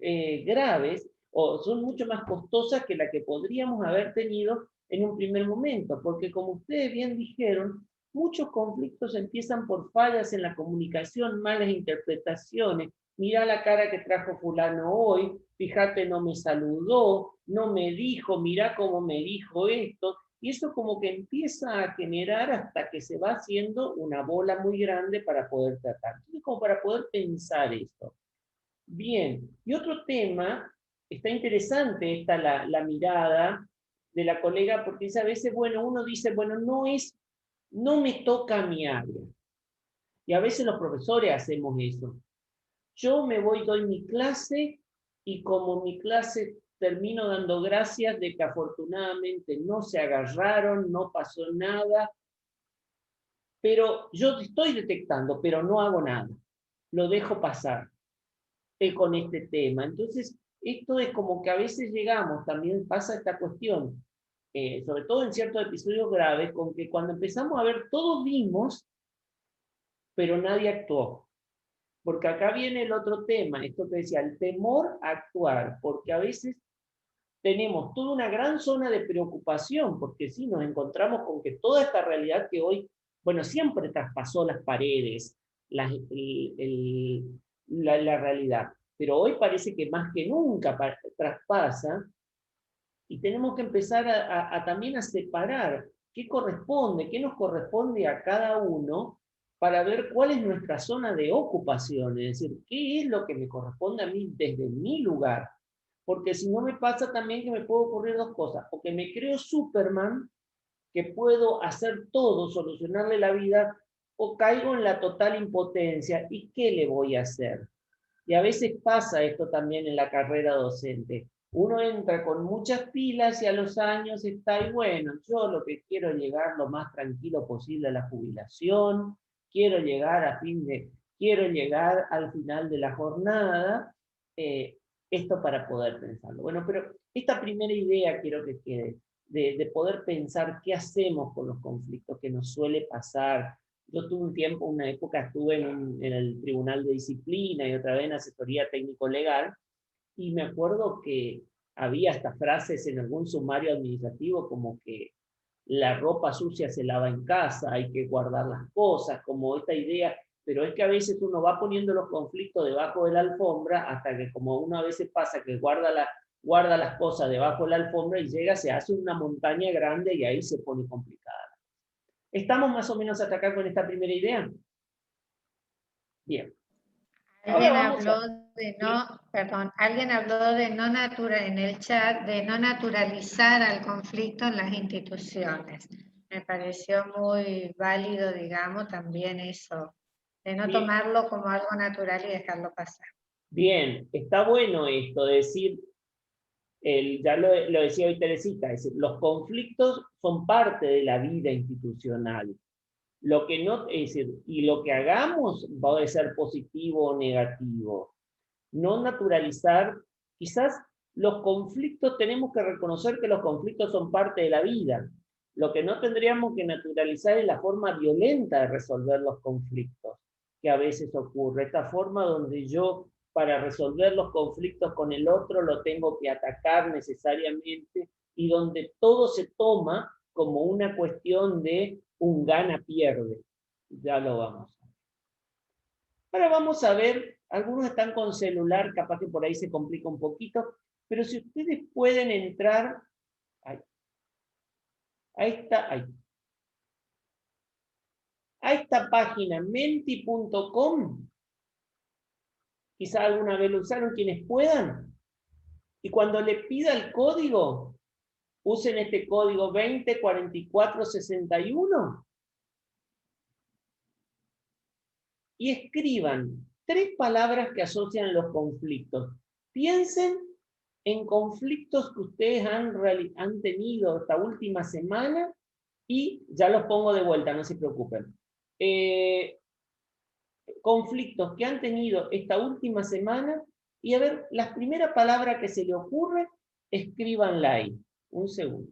graves o son mucho más costosas que la que podríamos haber tenido en un primer momento, porque como ustedes bien dijeron, muchos conflictos empiezan por fallas en la comunicación, malas interpretaciones. Mirá la cara que trajo fulano hoy, fíjate, no me saludó, no me dijo, mirá cómo me dijo esto, y eso como que empieza a generar hasta que se va haciendo una bola muy grande para poder tratar. Entonces, como para poder pensar esto. Bien, y otro tema, está interesante esta la mirada de la colega, porque a veces, bueno, uno dice, bueno, no me toca mi área. Y a veces los profesores hacemos eso. Yo me voy, doy mi clase, y como mi clase termino dando gracias de que afortunadamente no se agarraron, no pasó nada, pero yo estoy detectando, pero no hago nada. Lo dejo pasar con este tema. Entonces, esto es como que a veces llegamos, también pasa esta cuestión, sobre todo en ciertos episodios graves, con que cuando empezamos a ver, todos vimos, pero nadie actuó. Porque acá viene el otro tema, esto que decía, el temor a actuar, porque a veces tenemos toda una gran zona de preocupación, porque sí, nos encontramos con que toda esta realidad que hoy, bueno, siempre traspasó las paredes, la realidad, pero hoy parece que más que nunca traspasa, y tenemos que empezar también a separar qué corresponde, qué nos corresponde a cada uno, para ver cuál es nuestra zona de ocupación, es decir, qué es lo que me corresponde a mí desde mi lugar. Porque si no me pasa también que me puedo ocurrir dos cosas, o que me creo Superman, que puedo hacer todo, solucionarle la vida, o caigo en la total impotencia, ¿y qué le voy a hacer? Y a veces pasa esto también en la carrera docente. Uno entra con muchas pilas y a los años está, y bueno, yo lo que quiero es llegar lo más tranquilo posible a la jubilación, quiero llegar quiero llegar al final de la jornada, esto para poder pensarlo. Bueno, pero esta primera idea quiero que quede, de poder pensar qué hacemos con los conflictos que nos suele pasar. Yo tuve un tiempo, una época, estuve en el Tribunal de Disciplina y otra vez en asesoría técnico-legal, y me acuerdo que había estas frases en algún sumario administrativo como que la ropa sucia se lava en casa, hay que guardar las cosas, como esta idea, pero es que a veces uno va poniendo los conflictos debajo de la alfombra hasta que, como uno a veces pasa que guarda las cosas debajo de la alfombra y llega, se hace una montaña grande y ahí se pone complicada. ¿Estamos más o menos hasta acá con esta primera idea? Bien. Alguien habló de no en el chat, de no naturalizar al conflicto en las instituciones. Me pareció muy válido, digamos, también eso, de no tomarlo como algo natural y dejarlo pasar. Bien, está bueno esto de decir, ya lo decía hoy Teresita, es decir, los conflictos son parte de la vida institucional. Lo que no, es decir, y lo que hagamos va a ser positivo o negativo. No naturalizar, quizás los conflictos, tenemos que reconocer que los conflictos son parte de la vida. Lo que no tendríamos que naturalizar es la forma violenta de resolver los conflictos que a veces ocurre. Esta forma donde yo, para resolver los conflictos con el otro, lo tengo que atacar necesariamente, y donde todo se toma como una cuestión de un gana-pierde. Ya lo vamos a ver. Ahora vamos a ver, algunos están con celular, capaz que por ahí se complica un poquito, pero si ustedes pueden entrar, a esta página, menti.com, quizá alguna vez lo usaron, quienes puedan, y cuando le pida el código, usen este código 204461 y escriban 3 palabras que asocian los conflictos. Piensen en conflictos que ustedes han tenido esta última semana, y ya los pongo de vuelta, no se preocupen. Conflictos que han tenido esta última semana, y a ver, la primera palabra que se le ocurre, escríbanla ahí. Un segundo.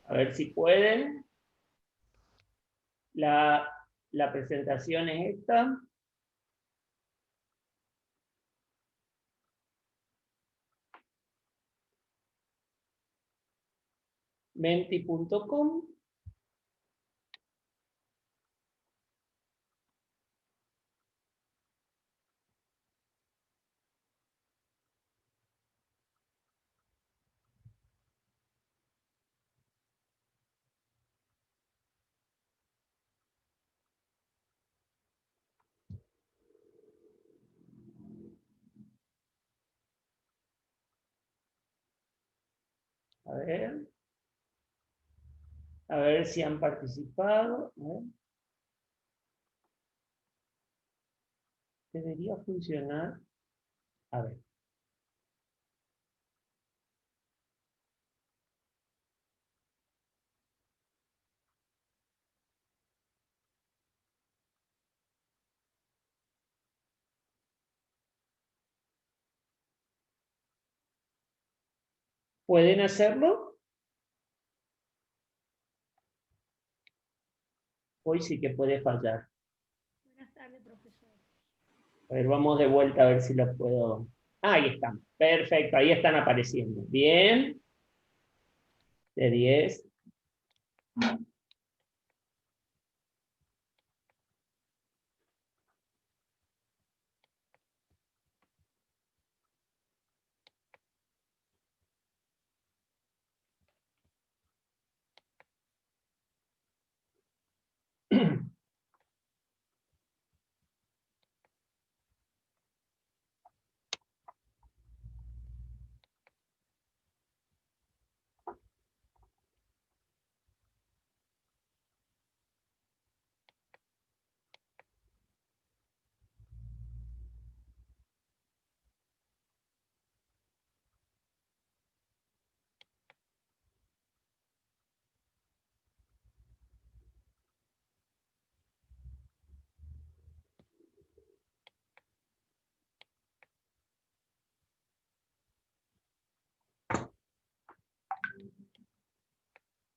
A ver si pueden. La presentación es esta. Menti.com. A ver si han participado. Debería funcionar. A ver. ¿Pueden hacerlo? Hoy sí que puede fallar. Buenas tardes, profesor. A ver, vamos de vuelta a ver si lo puedo... Ah, ahí están. Perfecto, ahí están apareciendo. Bien. De 10.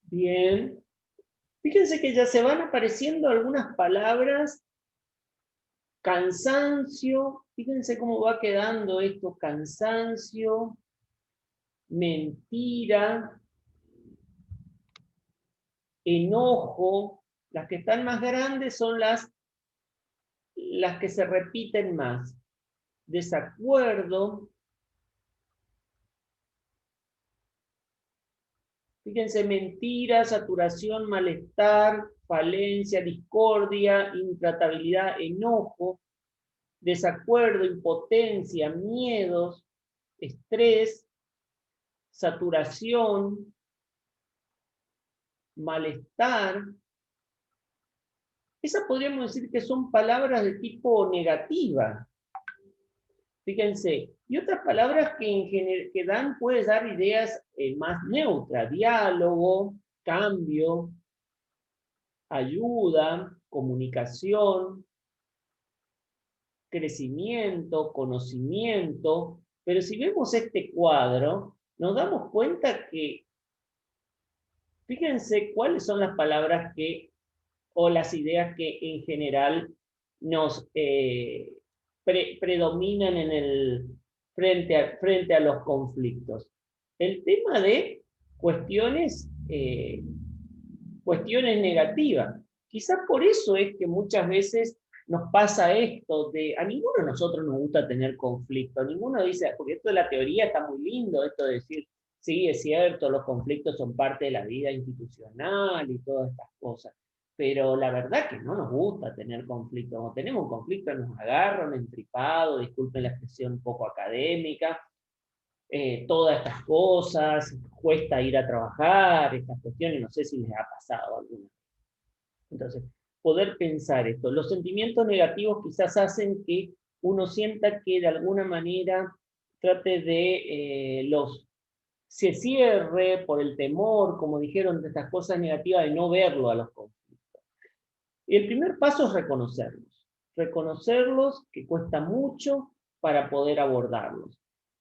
Bien. Fíjense que ya se van apareciendo algunas palabras. Cansancio. Fíjense cómo va quedando esto. Cansancio. Mentira. Enojo. Las que están más grandes son las que se repiten más. Desacuerdo. Fíjense, mentira, saturación, malestar, falencia, discordia, intratabilidad, enojo, desacuerdo, impotencia, miedos, estrés, saturación, malestar. Esas podríamos decir que son palabras de tipo negativa. Fíjense, y otras palabras que pueden dar ideas más neutras: diálogo, cambio, ayuda, comunicación, crecimiento, conocimiento. Pero si vemos este cuadro, nos damos cuenta que, fíjense cuáles son las palabras o las ideas que en general nos predominan frente a los conflictos. El tema de cuestiones negativas. Quizás por eso es que muchas veces nos pasa esto a ninguno de nosotros nos gusta tener conflicto, ninguno dice, porque esto de la teoría está muy lindo, esto de decir, sí, es cierto, los conflictos son parte de la vida institucional y todas estas cosas, pero la verdad que no nos gusta tener conflicto. Cuando tenemos un conflicto nos agarran entripado, disculpen la expresión un poco académica, todas estas cosas, cuesta ir a trabajar, estas cuestiones, no sé si les ha pasado alguna. Entonces, poder pensar esto. Los sentimientos negativos quizás hacen que uno sienta que de alguna manera trate de se cierre por el temor, como dijeron, de estas cosas negativas, de no verlo a los conflictos. Y el primer paso es reconocerlos. Reconocerlos, que cuesta mucho para poder abordarlos.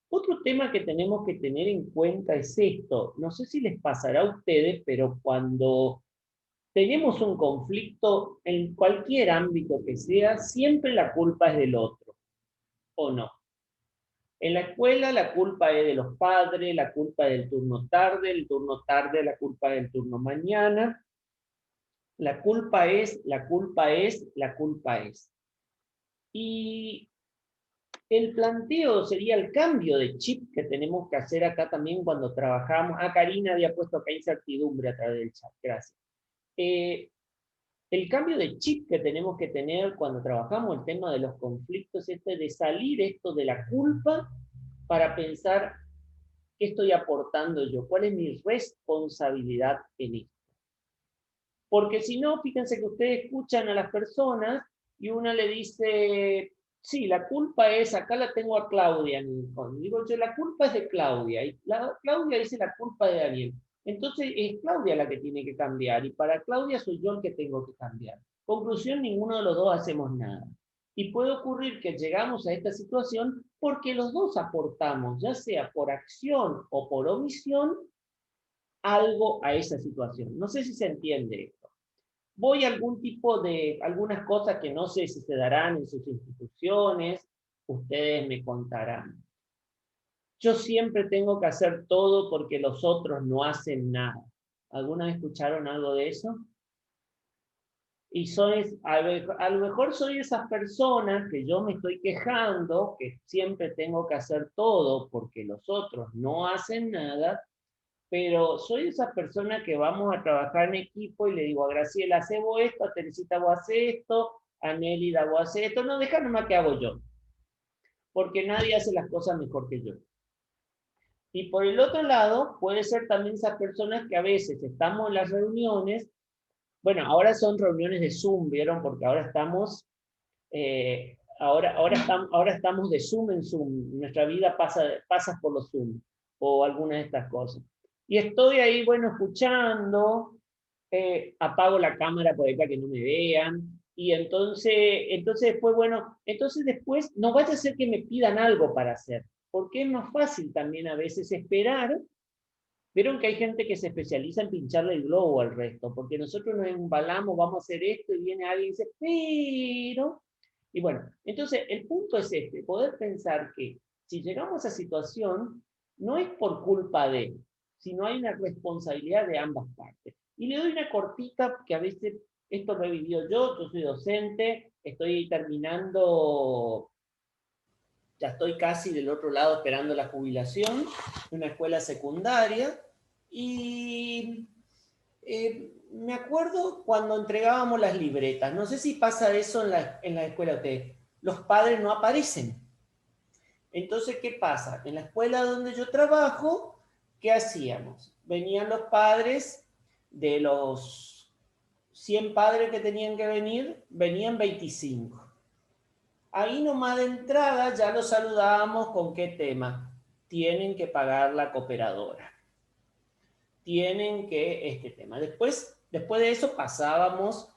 Otro tema que tenemos que tener en cuenta es esto. No sé si les pasará a ustedes, pero cuando tenemos un conflicto en cualquier ámbito que sea, siempre la culpa es del otro, ¿o no? En la escuela la culpa es de los padres, la culpa es del turno tarde, el turno tarde la culpa es del turno mañana. La culpa es, la culpa es, la culpa es. Y el planteo sería el cambio de chip que tenemos que hacer acá también cuando trabajamos. Ah, Karina había puesto acá incertidumbre a través del chat, gracias. El cambio de chip que tenemos que tener cuando trabajamos el tema de los conflictos es de salir esto de la culpa para pensar qué estoy aportando yo, cuál es mi responsabilidad en esto. Porque si no, fíjense que ustedes escuchan a las personas y una le dice, sí, la culpa es, acá la tengo a Claudia. Digo yo, la culpa es de Claudia. Y Claudia dice la culpa de Daniel. Entonces es Claudia la que tiene que cambiar. Y para Claudia soy yo el que tengo que cambiar. Conclusión, ninguno de los dos hacemos nada. Y puede ocurrir que llegamos a esta situación porque los dos aportamos, ya sea por acción o por omisión, algo a esa situación. No sé si se entiende esto. Voy a algunas cosas que no sé si se darán en sus instituciones, ustedes me contarán. Yo siempre tengo que hacer todo porque los otros no hacen nada. ¿Alguna vez escucharon algo de eso? Y a lo mejor soy esas personas que yo me estoy quejando, que siempre tengo que hacer todo porque los otros no hacen nada, pero soy esa persona que vamos a trabajar en equipo y le digo a Graciela, hace vos esto, a Teresita vos hace esto, a Nélida vos hace esto, no, deja nomás que hago yo, porque nadie hace las cosas mejor que yo. Y por el otro lado, puede ser también esas personas que a veces estamos en las reuniones, bueno, ahora son reuniones de Zoom, ¿vieron? Porque ahora estamos, ahora estamos de Zoom en Zoom, nuestra vida pasa por los Zoom, o alguna de estas cosas. Y estoy ahí, bueno, escuchando, apago la cámara por acá que no me vean, y entonces después, bueno, entonces después no vaya a ser que me pidan algo para hacer, porque es más fácil también a veces esperar. Vieron que hay gente que se especializa en pincharle el globo al resto, porque nosotros nos embalamos, vamos a hacer esto, y viene alguien y dice, pero... Y bueno, entonces el punto es este, poder pensar que si llegamos a esa situación, no es por culpa de, sino hay una responsabilidad de ambas partes. Y le doy una cortita, que a veces esto lo he vivido yo soy docente, estoy terminando, ya estoy casi del otro lado esperando la jubilación, en una escuela secundaria, y me acuerdo cuando entregábamos las libretas, no sé si pasa eso en la escuela de ustedes, los padres no aparecen. Entonces, ¿qué pasa? En la escuela donde yo trabajo, ¿qué hacíamos? Venían los padres, de los 100 padres que tenían que venir, venían 25. Ahí nomás de entrada ya los saludábamos con qué tema. Tienen que pagar la cooperadora. Tienen que este tema. Después de eso pasábamos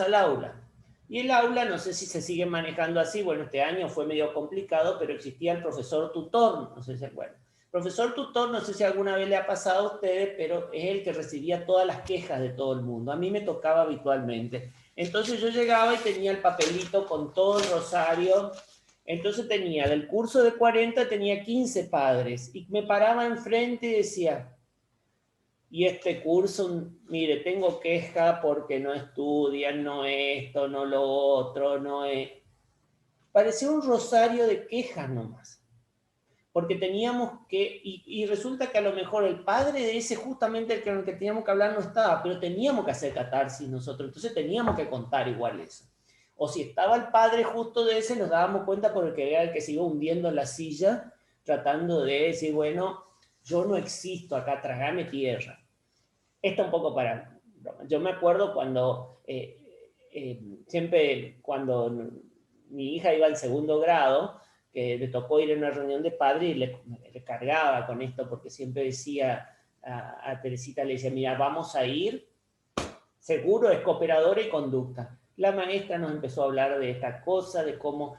al aula. Y el aula, no sé si se sigue manejando así, bueno, este año fue medio complicado, pero existía el profesor tutor, no sé si se acuerdan. Profesor tutor, no sé si alguna vez le ha pasado a ustedes, pero es el que recibía todas las quejas de todo el mundo. A mí me tocaba habitualmente. Entonces yo llegaba y tenía el papelito con todo el rosario. Entonces tenía, del curso de 40, tenía 15 padres. Y me paraba enfrente y decía... Y este curso, mire, tengo queja porque no estudian, no esto, no lo otro, no es... Parecía un rosario de quejas nomás. Porque teníamos que... Y resulta que a lo mejor el padre de ese, justamente el que teníamos que hablar, no estaba, pero teníamos que hacer catarsis nosotros, entonces teníamos que contar igual eso. O si estaba el padre justo de ese, nos dábamos cuenta porque era el que se iba hundiendo en la silla, tratando de decir, bueno... Yo no existo acá, tragame tierra. Esto un poco para... Yo me acuerdo cuando, siempre cuando mi hija iba en segundo grado, que le tocó ir a una reunión de padres y le cargaba con esto, porque siempre decía a Teresita, le decía, mira, vamos a ir, seguro es cooperadora y conducta. la maestra nos empezó a hablar de esta cosa, de cómo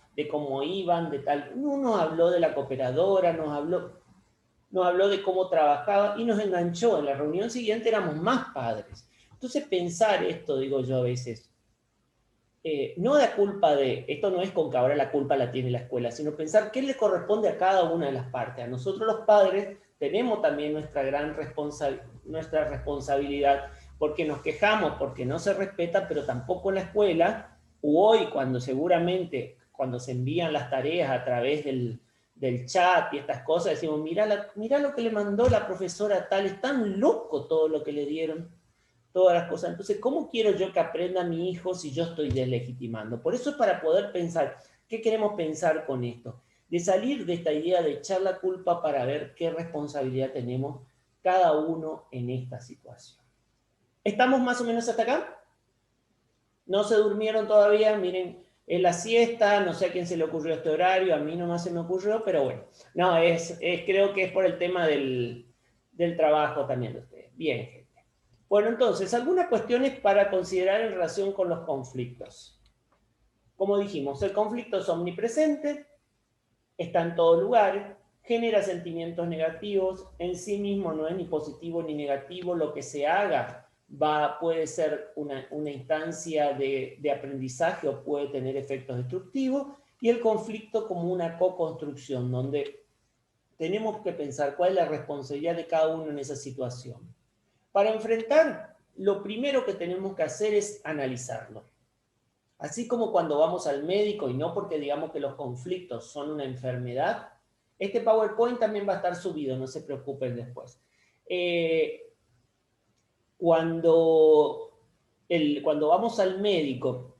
iban, de tal. No nos habló de la cooperadora, nos habló de cómo trabajaba y nos enganchó. En la reunión siguiente éramos más padres. Entonces pensar esto, digo yo a veces, no da culpa de, esto no es con que ahora la culpa la tiene la escuela, sino pensar qué le corresponde a cada una de las partes. A nosotros los padres tenemos también nuestra gran responsabilidad, porque nos quejamos, porque no se respeta, pero tampoco en la escuela, u hoy cuando seguramente, cuando se envían las tareas a través del chat y estas cosas, decimos, mirá lo que le mandó la profesora tal, es tan loco todo lo que le dieron, todas las cosas. Entonces, ¿cómo quiero yo que aprenda mi hijo si yo estoy deslegitimando? Por eso es para poder pensar, ¿qué queremos pensar con esto? De salir de esta idea de echar la culpa para ver qué responsabilidad tenemos cada uno en esta situación. ¿Estamos más o menos hasta acá? ¿No se durmieron todavía? Miren, es la siesta, no sé a quién se le ocurrió este horario, a mí nomás se me ocurrió, pero bueno. No, creo que es por el tema del trabajo también de ustedes. Bien, gente. Bueno, entonces, algunas cuestiones para considerar en relación con los conflictos. Como dijimos, el conflicto es omnipresente, está en todo lugar, genera sentimientos negativos, en sí mismo no es ni positivo ni negativo, lo que se haga puede ser una instancia de aprendizaje o puede tener efectos destructivos, y el conflicto como una co-construcción, donde tenemos que pensar cuál es la responsabilidad de cada uno en esa situación. Para enfrentar, lo primero que tenemos que hacer es analizarlo. Así como cuando vamos al médico, y no porque digamos que los conflictos son una enfermedad, este PowerPoint también va a estar subido, no se preocupen después. Cuando vamos al médico,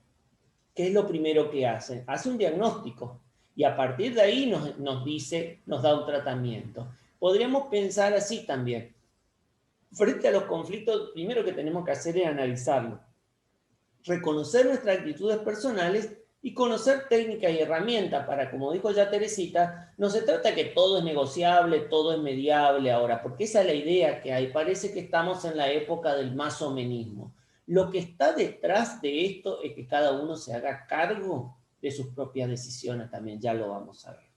¿qué es lo primero que hace? Hace un diagnóstico y a partir de ahí nos da un tratamiento. Podríamos pensar así también. Frente a los conflictos, primero que tenemos que hacer es analizarlo, reconocer nuestras actitudes personales y conocer técnicas y herramientas para, como dijo ya Teresita, no se trata que todo es negociable, todo es mediable ahora, porque esa es la idea que hay. Parece que estamos en la época del más o menismo. Lo que está detrás de esto es que cada uno se haga cargo de sus propias decisiones también, ya lo vamos a ver.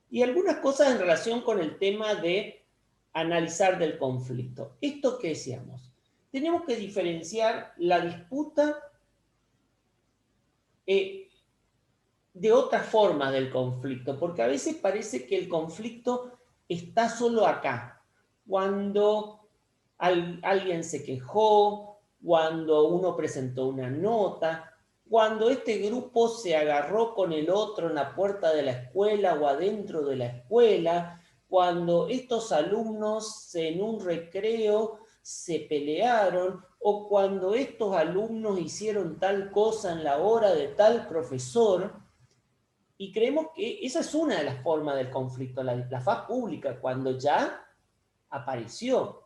Y algunas cosas en relación con el tema de analizar del conflicto. Esto que decíamos, tenemos que diferenciar la disputa de otra forma del conflicto, porque a veces parece que el conflicto está solo acá, cuando alguien se quejó, cuando uno presentó una nota, cuando este grupo se agarró con el otro en la puerta de la escuela o adentro de la escuela, cuando estos alumnos en un recreo se pelearon, o cuando estos alumnos hicieron tal cosa en la hora de tal profesor. Y creemos que esa es una de las formas del conflicto, la faz pública, cuando ya apareció.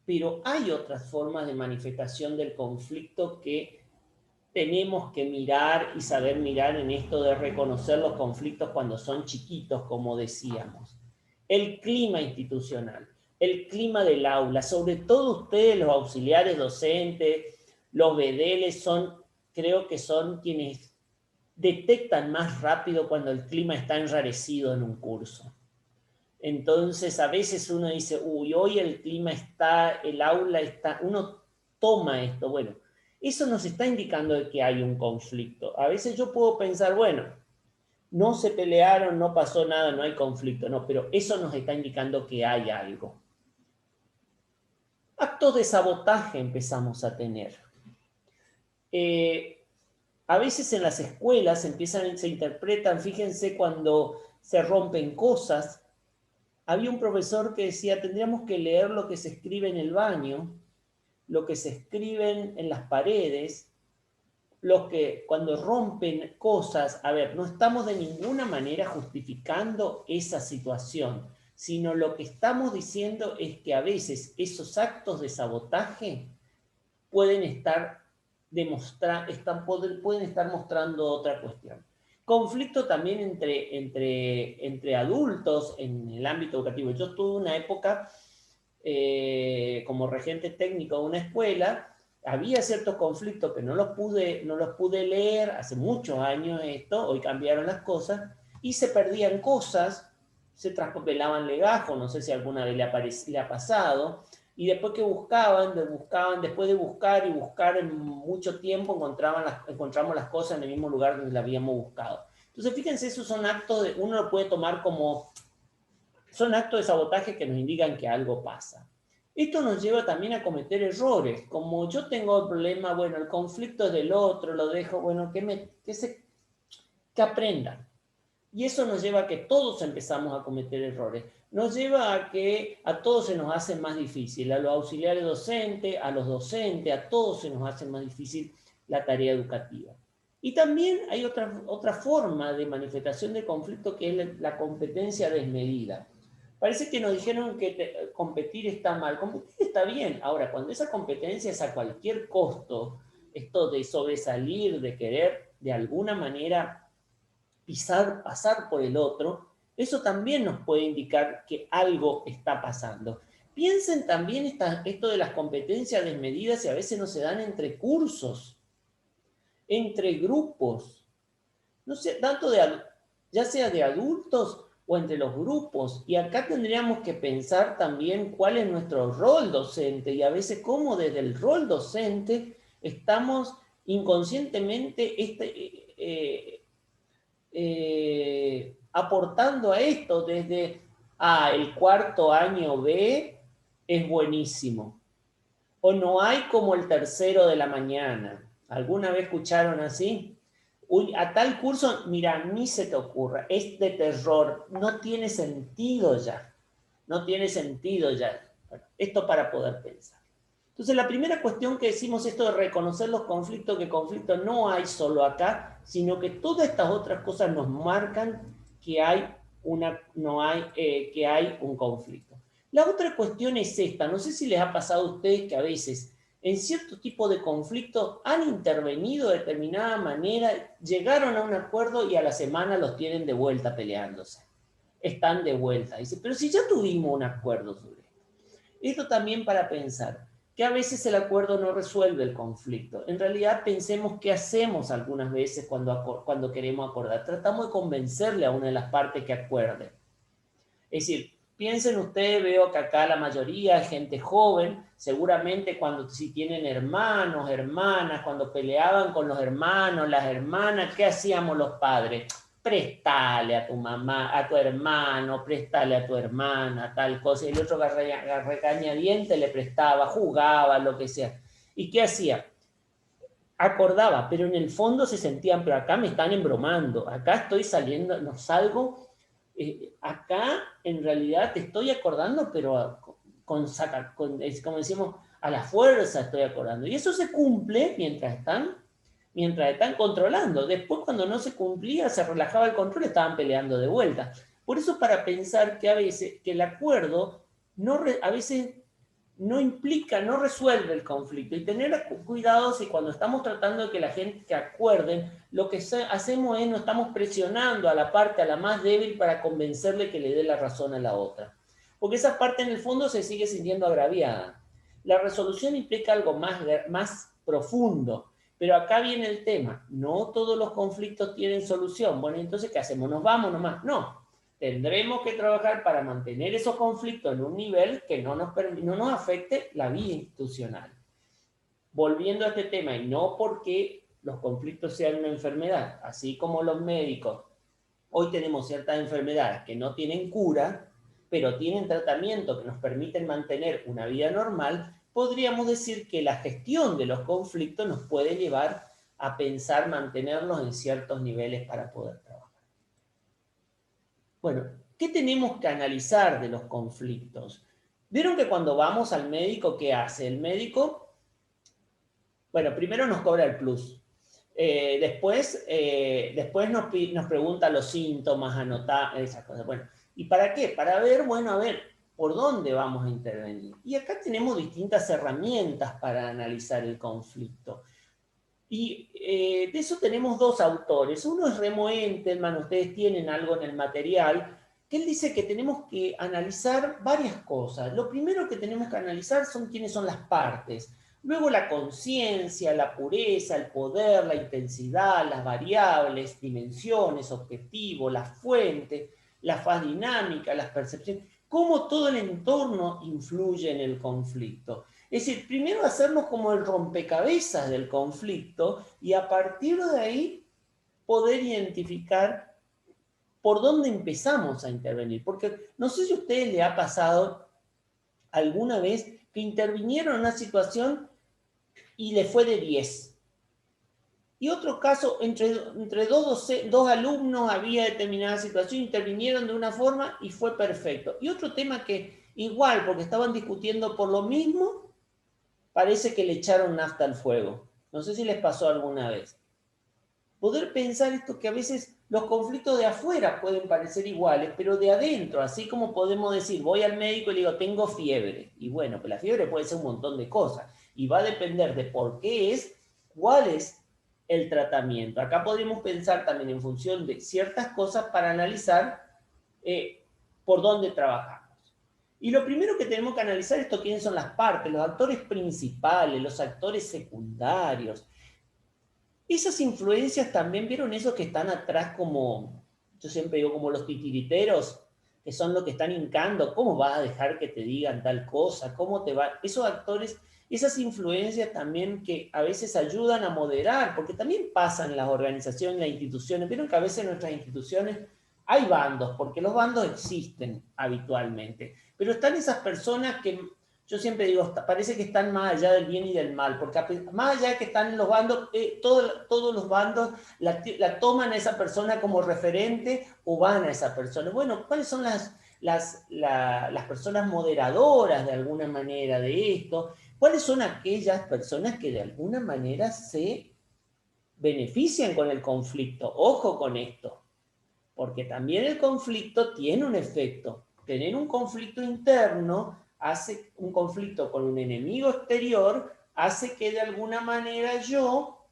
Pero hay otras formas de manifestación del conflicto que tenemos que mirar y saber mirar en esto de reconocer los conflictos cuando son chiquitos, como decíamos. El clima institucional, el clima del aula, sobre todo ustedes, los auxiliares docentes, los bedeles, creo que son quienes detectan más rápido cuando el clima está enrarecido en un curso. Entonces, a veces uno dice, uy, hoy el clima está, el aula está, uno toma esto, bueno, eso nos está indicando de que hay un conflicto. A veces yo puedo pensar, bueno, no se pelearon, no pasó nada, no hay conflicto, no, pero eso nos está indicando que hay algo. Actos de sabotaje empezamos a tener. A veces en las escuelas se interpretan, fíjense cuando se rompen cosas. Había un profesor que decía, tendríamos que leer lo que se escribe en el baño, lo que se escriben en las paredes, cuando rompen cosas, a ver, no estamos de ninguna manera justificando esa situación, sino lo que estamos diciendo es que a veces esos actos de sabotaje pueden estar mostrando otra cuestión. Conflicto también entre adultos en el ámbito educativo. Yo estuve una época como regente técnico de una escuela había ciertos conflictos que no los pude leer hace muchos años esto, hoy cambiaron las cosas, y se perdían cosas, se traspapelaban legajos, no sé si alguna vez le ha pasado, y después que buscaban, después de buscar y buscar en mucho tiempo, encontramos las cosas en el mismo lugar donde las habíamos buscado. Entonces, fíjense, esos son actos, uno lo puede tomar como, son actos de sabotaje que nos indican que algo pasa. Esto nos lleva también a cometer errores, como yo tengo el problema, bueno, el conflicto es del otro, lo dejo, bueno, que aprendan. Y eso nos lleva a que todos empezamos a cometer errores. Nos lleva a que a todos se nos hace más difícil, a los auxiliares docentes, a los docentes, a todos se nos hace más difícil la tarea educativa. Y también hay otra forma de manifestación de conflicto que es la competencia desmedida. Parece que nos dijeron que competir está mal. Competir está bien. Ahora, cuando esa competencia es a cualquier costo, esto de sobresalir, de querer de alguna manera pasar por el otro, eso también nos puede indicar que algo está pasando. Piensen también esto de las competencias desmedidas y a veces no se dan entre cursos, entre grupos, no sé, tanto ya sea de adultos o entre los grupos. Y acá tendríamos que pensar también cuál es nuestro rol docente y a veces cómo desde el rol docente estamos inconscientemente aportando a esto desde, el cuarto año B es buenísimo, o no hay como el tercero de la mañana. ¿Alguna vez escucharon así? Uy, a tal curso, mira, ni se te ocurra, es de terror, no tiene sentido ya, no tiene sentido ya. Bueno, esto para poder pensar. Entonces, la primera cuestión que decimos, esto de reconocer los conflictos, que conflictos no hay solo acá, sino que todas estas otras cosas nos marcan que hay un conflicto. La otra cuestión es esta, no sé si les ha pasado a ustedes que a veces en cierto tipo de conflictos han intervenido de determinada manera, llegaron a un acuerdo y a la semana los tienen de vuelta peleándose. Están de vuelta. Dice, pero si ya tuvimos un acuerdo sobre esto. Esto también para pensar que a veces el acuerdo no resuelve el conflicto. En realidad pensemos qué hacemos algunas veces cuando queremos acordar. Tratamos de convencerle a una de las partes que acuerde. Es decir, piensen ustedes, veo que acá la mayoría es gente joven, seguramente si tienen hermanos, hermanas, cuando peleaban con los hermanos, las hermanas, ¿qué hacíamos los padres? Préstale a tu mamá, a tu hermano, préstale a tu hermana, tal cosa. Y el otro regañadiente le prestaba, jugaba, lo que sea. ¿Y qué hacía? Acordaba, pero en el fondo se sentían, pero acá me están embromando, acá estoy saliendo, no salgo. Acá en realidad te estoy acordando, pero es como decimos, a la fuerza estoy acordando. Y eso se cumple mientras están controlando. Después, cuando no se cumplía, se relajaba el control, estaban peleando de vuelta. Por eso, para pensar que a veces que el acuerdo a veces no implica, no resuelve el conflicto. Y tener cuidado si cuando estamos tratando de que la gente que acuerden, lo que hacemos es no estamos presionando a la parte, a la más débil, para convencerle que le dé la razón a la otra. Porque esa parte en el fondo se sigue sintiendo agraviada. La resolución implica algo más profundo. Pero acá viene el tema. No todos los conflictos tienen solución. Bueno, entonces, ¿qué hacemos? ¿Nos vamos nomás? No. Tendremos que trabajar para mantener esos conflictos en un nivel que no nos afecte la vida institucional. Volviendo a este tema, y no porque los conflictos sean una enfermedad, así como los médicos, hoy tenemos ciertas enfermedades que no tienen cura, pero tienen tratamiento que nos permiten mantener una vida normal, podríamos decir que la gestión de los conflictos nos puede llevar a pensar mantenerlos en ciertos niveles para poder trabajar. Bueno, ¿qué tenemos que analizar de los conflictos? ¿Vieron que cuando vamos al médico, qué hace? El médico, bueno, primero nos cobra el plus. Después nos pregunta los síntomas, anotar, esas cosas. Bueno, ¿y para qué? Para ver, bueno, a ver, ¿por dónde vamos a intervenir? Y acá tenemos distintas herramientas para analizar el conflicto. Y de eso tenemos dos autores. Uno es Remo Entelman, ustedes tienen algo en el material, que él dice que tenemos que analizar varias cosas. Lo primero que tenemos que analizar son quiénes son las partes. Luego la conciencia, la pureza, el poder, la intensidad, las variables, dimensiones, objetivos, la fuente, la faz dinámica, las percepciones, cómo todo el entorno influye en el conflicto. Es decir, primero hacernos como el rompecabezas del conflicto y a partir de ahí poder identificar por dónde empezamos a intervenir. Porque no sé si a ustedes les ha pasado alguna vez que intervinieron en una situación y le fue de 10. Y otro caso, entre dos alumnos había determinada situación, intervinieron de una forma y fue perfecto. Y otro tema que igual, porque estaban discutiendo por lo mismo, parece que le echaron nafta al fuego. No sé si les pasó alguna vez. Poder pensar esto, que a veces los conflictos de afuera pueden parecer iguales, pero de adentro, así como podemos decir, voy al médico y le digo, tengo fiebre. Y bueno, pues la fiebre puede ser un montón de cosas. Y va a depender de por qué es, cuál es el tratamiento. Acá podríamos pensar también en función de ciertas cosas para analizar por dónde trabajamos. Y lo primero que tenemos que analizar es quiénes son las partes, los actores principales, los actores secundarios. Esas influencias también, ¿vieron esos que están atrás como, yo siempre digo, como los titiriteros, que son los que están hincando? ¿Cómo vas a dejar que te digan tal cosa? ¿Cómo te va? Esos actores, esas influencias también que a veces ayudan a moderar, porque también pasan en las organizaciones, en las instituciones. Vieron que a veces en nuestras instituciones hay bandos, porque los bandos existen habitualmente, pero están esas personas que, yo siempre digo, parece que están más allá del bien y del mal, porque más allá de que están en los bandos, todos los bandos la toman a esa persona como referente o van a esa persona. Bueno, ¿cuáles son las personas moderadoras de alguna manera de esto? ¿Cuáles son aquellas personas que de alguna manera se benefician con el conflicto? Ojo con esto, porque también el conflicto tiene un efecto. Tener un conflicto interno hace un conflicto con un enemigo exterior, hace que de alguna manera yo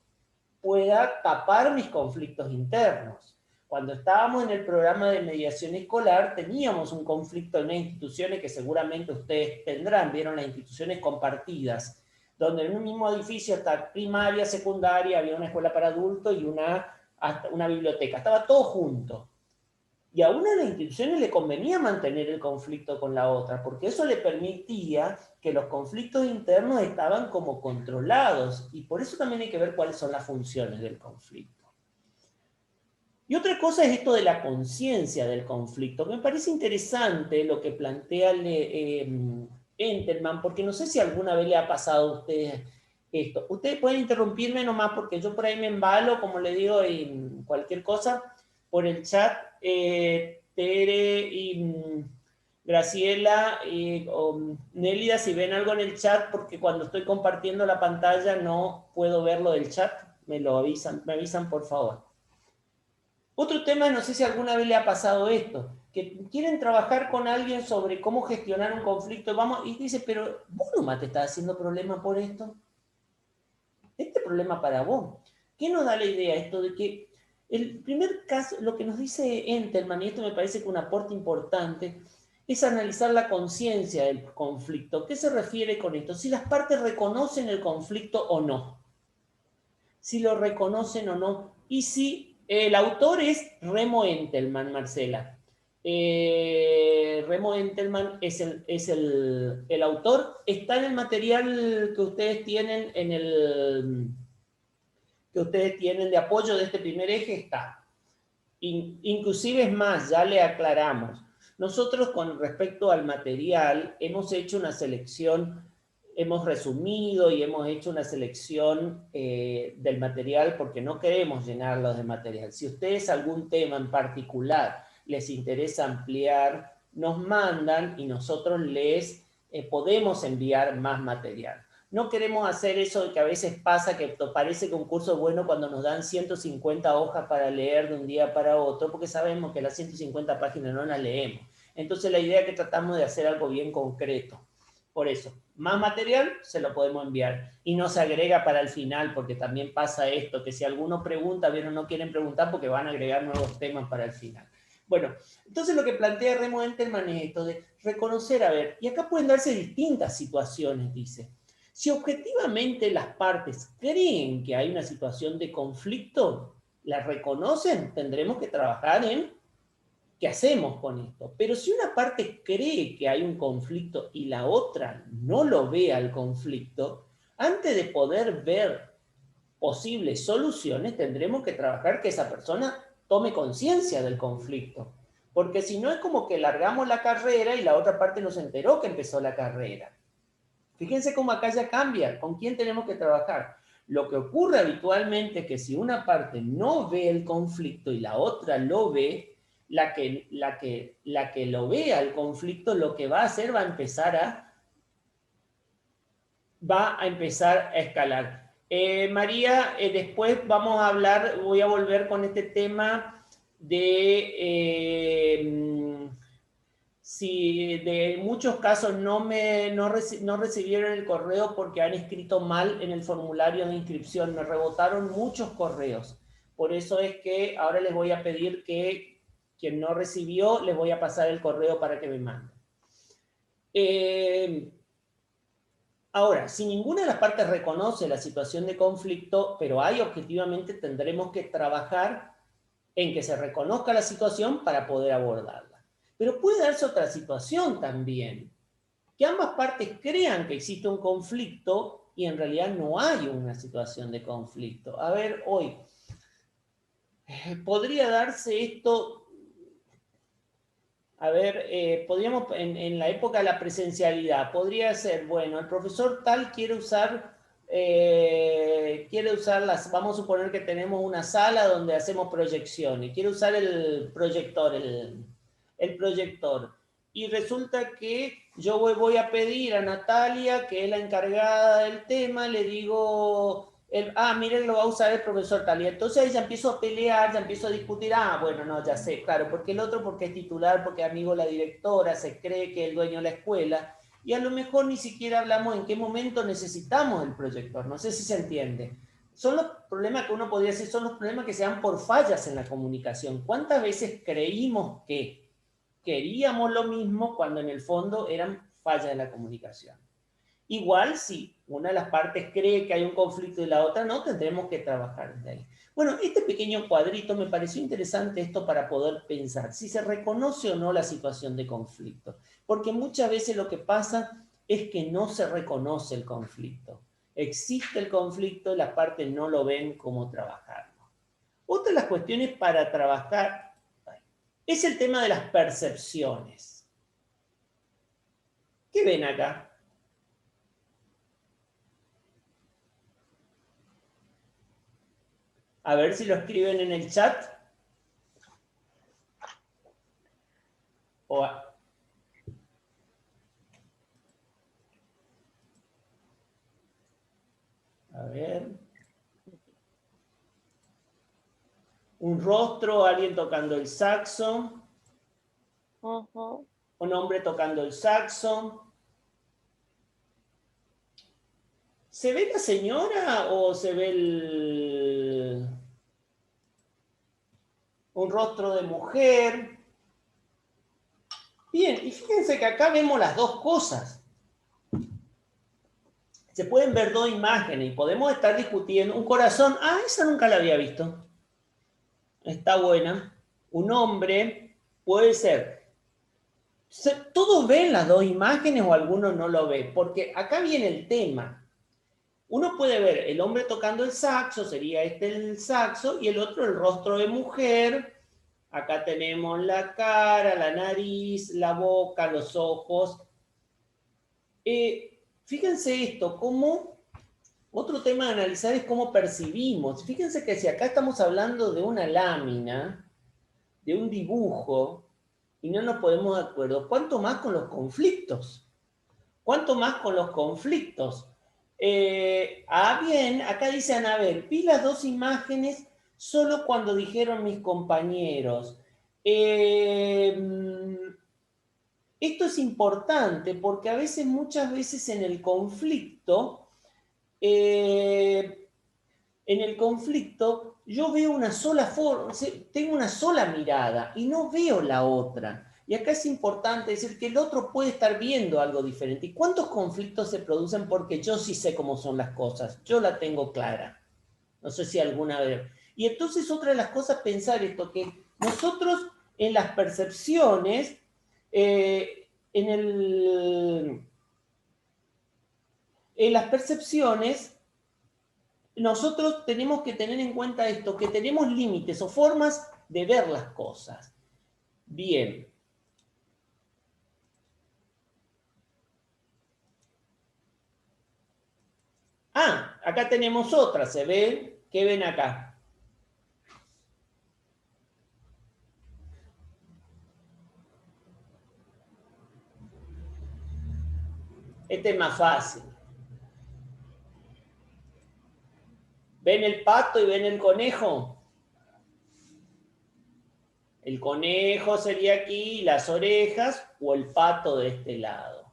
pueda tapar mis conflictos internos. Cuando estábamos en el programa de mediación escolar, teníamos un conflicto en las instituciones que seguramente ustedes tendrán, vieron las instituciones compartidas, donde en un mismo edificio está primaria, secundaria, había una escuela para adultos y una biblioteca, estaba todo junto. Y a una de las instituciones le convenía mantener el conflicto con la otra, porque eso le permitía que los conflictos internos estaban como controlados, y por eso también hay que ver cuáles son las funciones del conflicto. Y otra cosa es esto de la conciencia del conflicto. Me parece interesante lo que plantea Entelman, porque no sé si alguna vez le ha pasado a ustedes esto. Ustedes pueden interrumpirme nomás, porque yo por ahí me embalo, como le digo, en cualquier cosa, por el chat. Tere y Graciela o Nélida, si ven algo en el chat, porque cuando estoy compartiendo la pantalla no puedo ver lo del chat, me avisan por favor. Otro tema, no sé si alguna vez le ha pasado esto, que quieren trabajar con alguien sobre cómo gestionar un conflicto, y dice, pero vos nomás te estás haciendo problema por esto. Este problema para vos. ¿Qué nos da la idea esto de que el primer caso, lo que nos dice Entelman, y esto me parece que un aporte importante, es analizar la conciencia del conflicto? ¿Qué se refiere con esto? Si las partes reconocen el conflicto o no. Si lo reconocen o no. Y si el autor es Remo Entelman, Marcela. Remo Entelman es el autor. Está en el material que ustedes tienen de apoyo de este primer eje, está. Inclusive es más, ya le aclaramos. Nosotros con respecto al material hemos hecho una selección, hemos resumido y hemos hecho una selección del material porque no queremos llenarlos de material. Si ustedes algún tema en particular les interesa ampliar, nos mandan y nosotros les podemos enviar más material. No queremos hacer eso de que a veces pasa que parece que un curso es bueno cuando nos dan 150 hojas para leer de un día para otro, porque sabemos que las 150 páginas no las leemos. Entonces la idea es que tratamos de hacer algo bien concreto. Por eso, más material se lo podemos enviar. Y no se agrega para el final, porque también pasa esto, que si alguno pregunta, bien o no quieren preguntar porque van a agregar nuevos temas para el final. Bueno, entonces lo que plantea Remo Entelman es esto de reconocer, a ver, y acá pueden darse distintas situaciones, dice. Si objetivamente las partes creen que hay una situación de conflicto, la reconocen, tendremos que trabajar en qué hacemos con esto. Pero si una parte cree que hay un conflicto y la otra no lo ve al conflicto, antes de poder ver posibles soluciones, tendremos que trabajar que esa persona tome conciencia del conflicto. Porque si no es como que largamos la carrera y la otra parte no se enteró que empezó la carrera. Fíjense cómo acá ya cambia, con quién tenemos que trabajar. Lo que ocurre habitualmente es que si una parte no ve el conflicto y la otra lo ve, la que lo vea el conflicto, lo que va a hacer va a empezar a escalar. María, después vamos a hablar, voy a volver con este tema de si de muchos casos no recibieron el correo porque han escrito mal en el formulario de inscripción. Me rebotaron muchos correos. Por eso es que ahora les voy a pedir que quien no recibió, les voy a pasar el correo para que me manden. Ahora, si ninguna de las partes reconoce la situación de conflicto, pero hay objetivamente, tendremos que trabajar en que se reconozca la situación para poder abordarla. Pero puede darse otra situación también, que ambas partes crean que existe un conflicto y en realidad no hay una situación de conflicto. A ver, hoy, podría darse esto, a ver, podríamos, en la época de la presencialidad, podría ser, bueno, el profesor tal quiere usar las, vamos a suponer que tenemos una sala donde hacemos proyecciones, quiere usar el proyector, el proyector. Y resulta que yo voy a pedir a Natalia, que es la encargada del tema, le digo, miren, lo va a usar el profesor tal. Y entonces ahí ya empiezo a pelear, ya empiezo a discutir, bueno, no, ya sé, claro, porque el otro, porque es titular, porque es amigo de la directora, se cree que es el dueño de la escuela, y a lo mejor ni siquiera hablamos en qué momento necesitamos el proyector, no sé si se entiende. Son los problemas que uno podría decir, son los problemas que se dan por fallas en la comunicación. ¿Cuántas veces creímos que queríamos lo mismo cuando en el fondo eran fallas de la comunicación? Igual si una de las partes cree que hay un conflicto y la otra no, tendremos que trabajar desde ahí. Bueno, este pequeño cuadrito me pareció interesante esto para poder pensar si se reconoce o no la situación de conflicto. Porque muchas veces lo que pasa es que no se reconoce el conflicto. Existe el conflicto y las partes no lo ven cómo trabajarlo. Otra de las cuestiones para trabajar es el tema de las percepciones. ¿Qué ven acá? A ver si lo escriben en el chat. A ver. Un rostro, alguien tocando el saxo. Un hombre tocando el saxo. ¿Se ve la señora o se ve un rostro de mujer? Bien, y fíjense que acá vemos las dos cosas. Se pueden ver dos imágenes y podemos estar discutiendo. Un corazón, esa nunca la había visto. Está buena. Un hombre puede ser. ¿Todos ven las dos imágenes o alguno no lo ve? Porque acá viene el tema. Uno puede ver el hombre tocando el saxo, sería este el saxo, y el otro el rostro de mujer. Acá tenemos la cara, la nariz, la boca, los ojos. Fíjense esto, cómo otro tema de analizar es cómo percibimos. Fíjense que si acá estamos hablando de una lámina, de un dibujo, y no nos ponemos de acuerdo, ¿cuánto más con los conflictos? ¿Cuánto más con los conflictos? Bien, acá dice Anabel, vi las dos imágenes solo cuando dijeron mis compañeros. Esto es importante porque muchas veces en el conflicto, yo veo una sola forma, tengo una sola mirada y no veo la otra. Y acá es importante decir que el otro puede estar viendo algo diferente. ¿Y cuántos conflictos se producen porque yo sí sé cómo son las cosas? Yo la tengo clara. No sé si alguna vez. Y entonces otra de las cosas, pensar esto, que nosotros en las percepciones, en las percepciones, nosotros tenemos que tener en cuenta esto, que tenemos límites o formas de ver las cosas. Bien. Ah, acá tenemos otra, ¿se ven? ¿Qué ven acá? Este es más fácil. ¿Ven el pato y ven el conejo? El conejo sería aquí, las orejas, o el pato de este lado.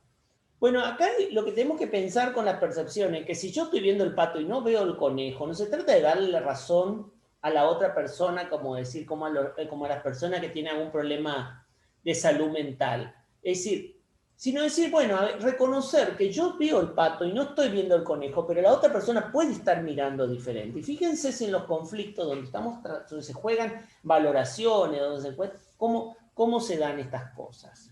Bueno, acá lo que tenemos que pensar con las percepciones es que si yo estoy viendo el pato y no veo el conejo, no se trata de darle la razón a la otra persona, como decir, como a las personas que tienen algún problema de salud mental. Es decir, sino decir, bueno, reconocer que yo veo el pato y no estoy viendo el conejo, pero la otra persona puede estar mirando diferente. Y fíjense si en los conflictos donde se juegan valoraciones, donde se juegan, cómo se dan estas cosas.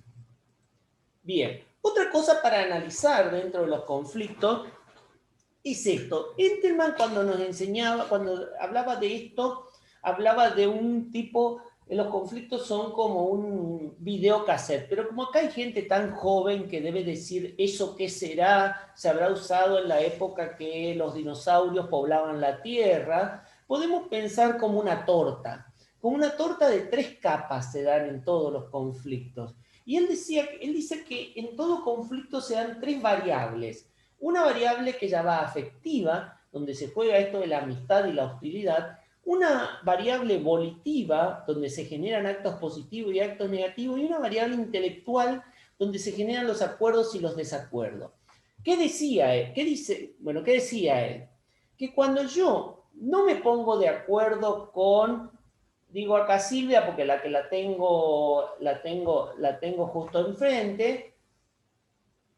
Bien, otra cosa para analizar dentro de los conflictos es esto. Entelman cuando nos enseñaba, cuando hablaba de esto, hablaba de un tipo, los conflictos son como un videocassette, pero como acá hay gente tan joven que debe decir eso qué será, se habrá usado en la época que los dinosaurios poblaban la Tierra, podemos pensar como una torta. Como una torta de 3 capas se dan en todos los conflictos. Y él dice que en todo conflicto se dan 3 variables. Una variable que llama afectiva, donde se juega esto de la amistad y la hostilidad. Una variable volitiva, donde se generan actos positivos y actos negativos. Y una variable intelectual, donde se generan los acuerdos y los desacuerdos. ¿Qué decía él? ¿Qué decía él? Que cuando yo no me pongo de acuerdo con... Digo acá Silvia porque la tengo justo enfrente.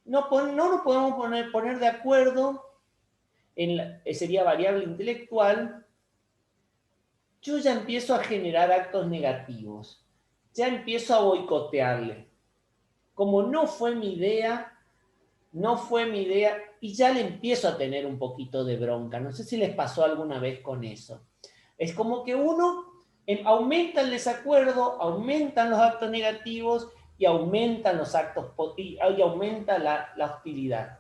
No nos podemos poner de acuerdo, sería variable intelectual. Yo ya empiezo a generar actos negativos. Ya empiezo a boicotearle. Como no fue mi idea, y ya le empiezo a tener un poquito de bronca. No sé si les pasó alguna vez con eso. Es como que uno aumenta el desacuerdo, aumentan los actos negativos y aumentan los actos y aumenta la hostilidad.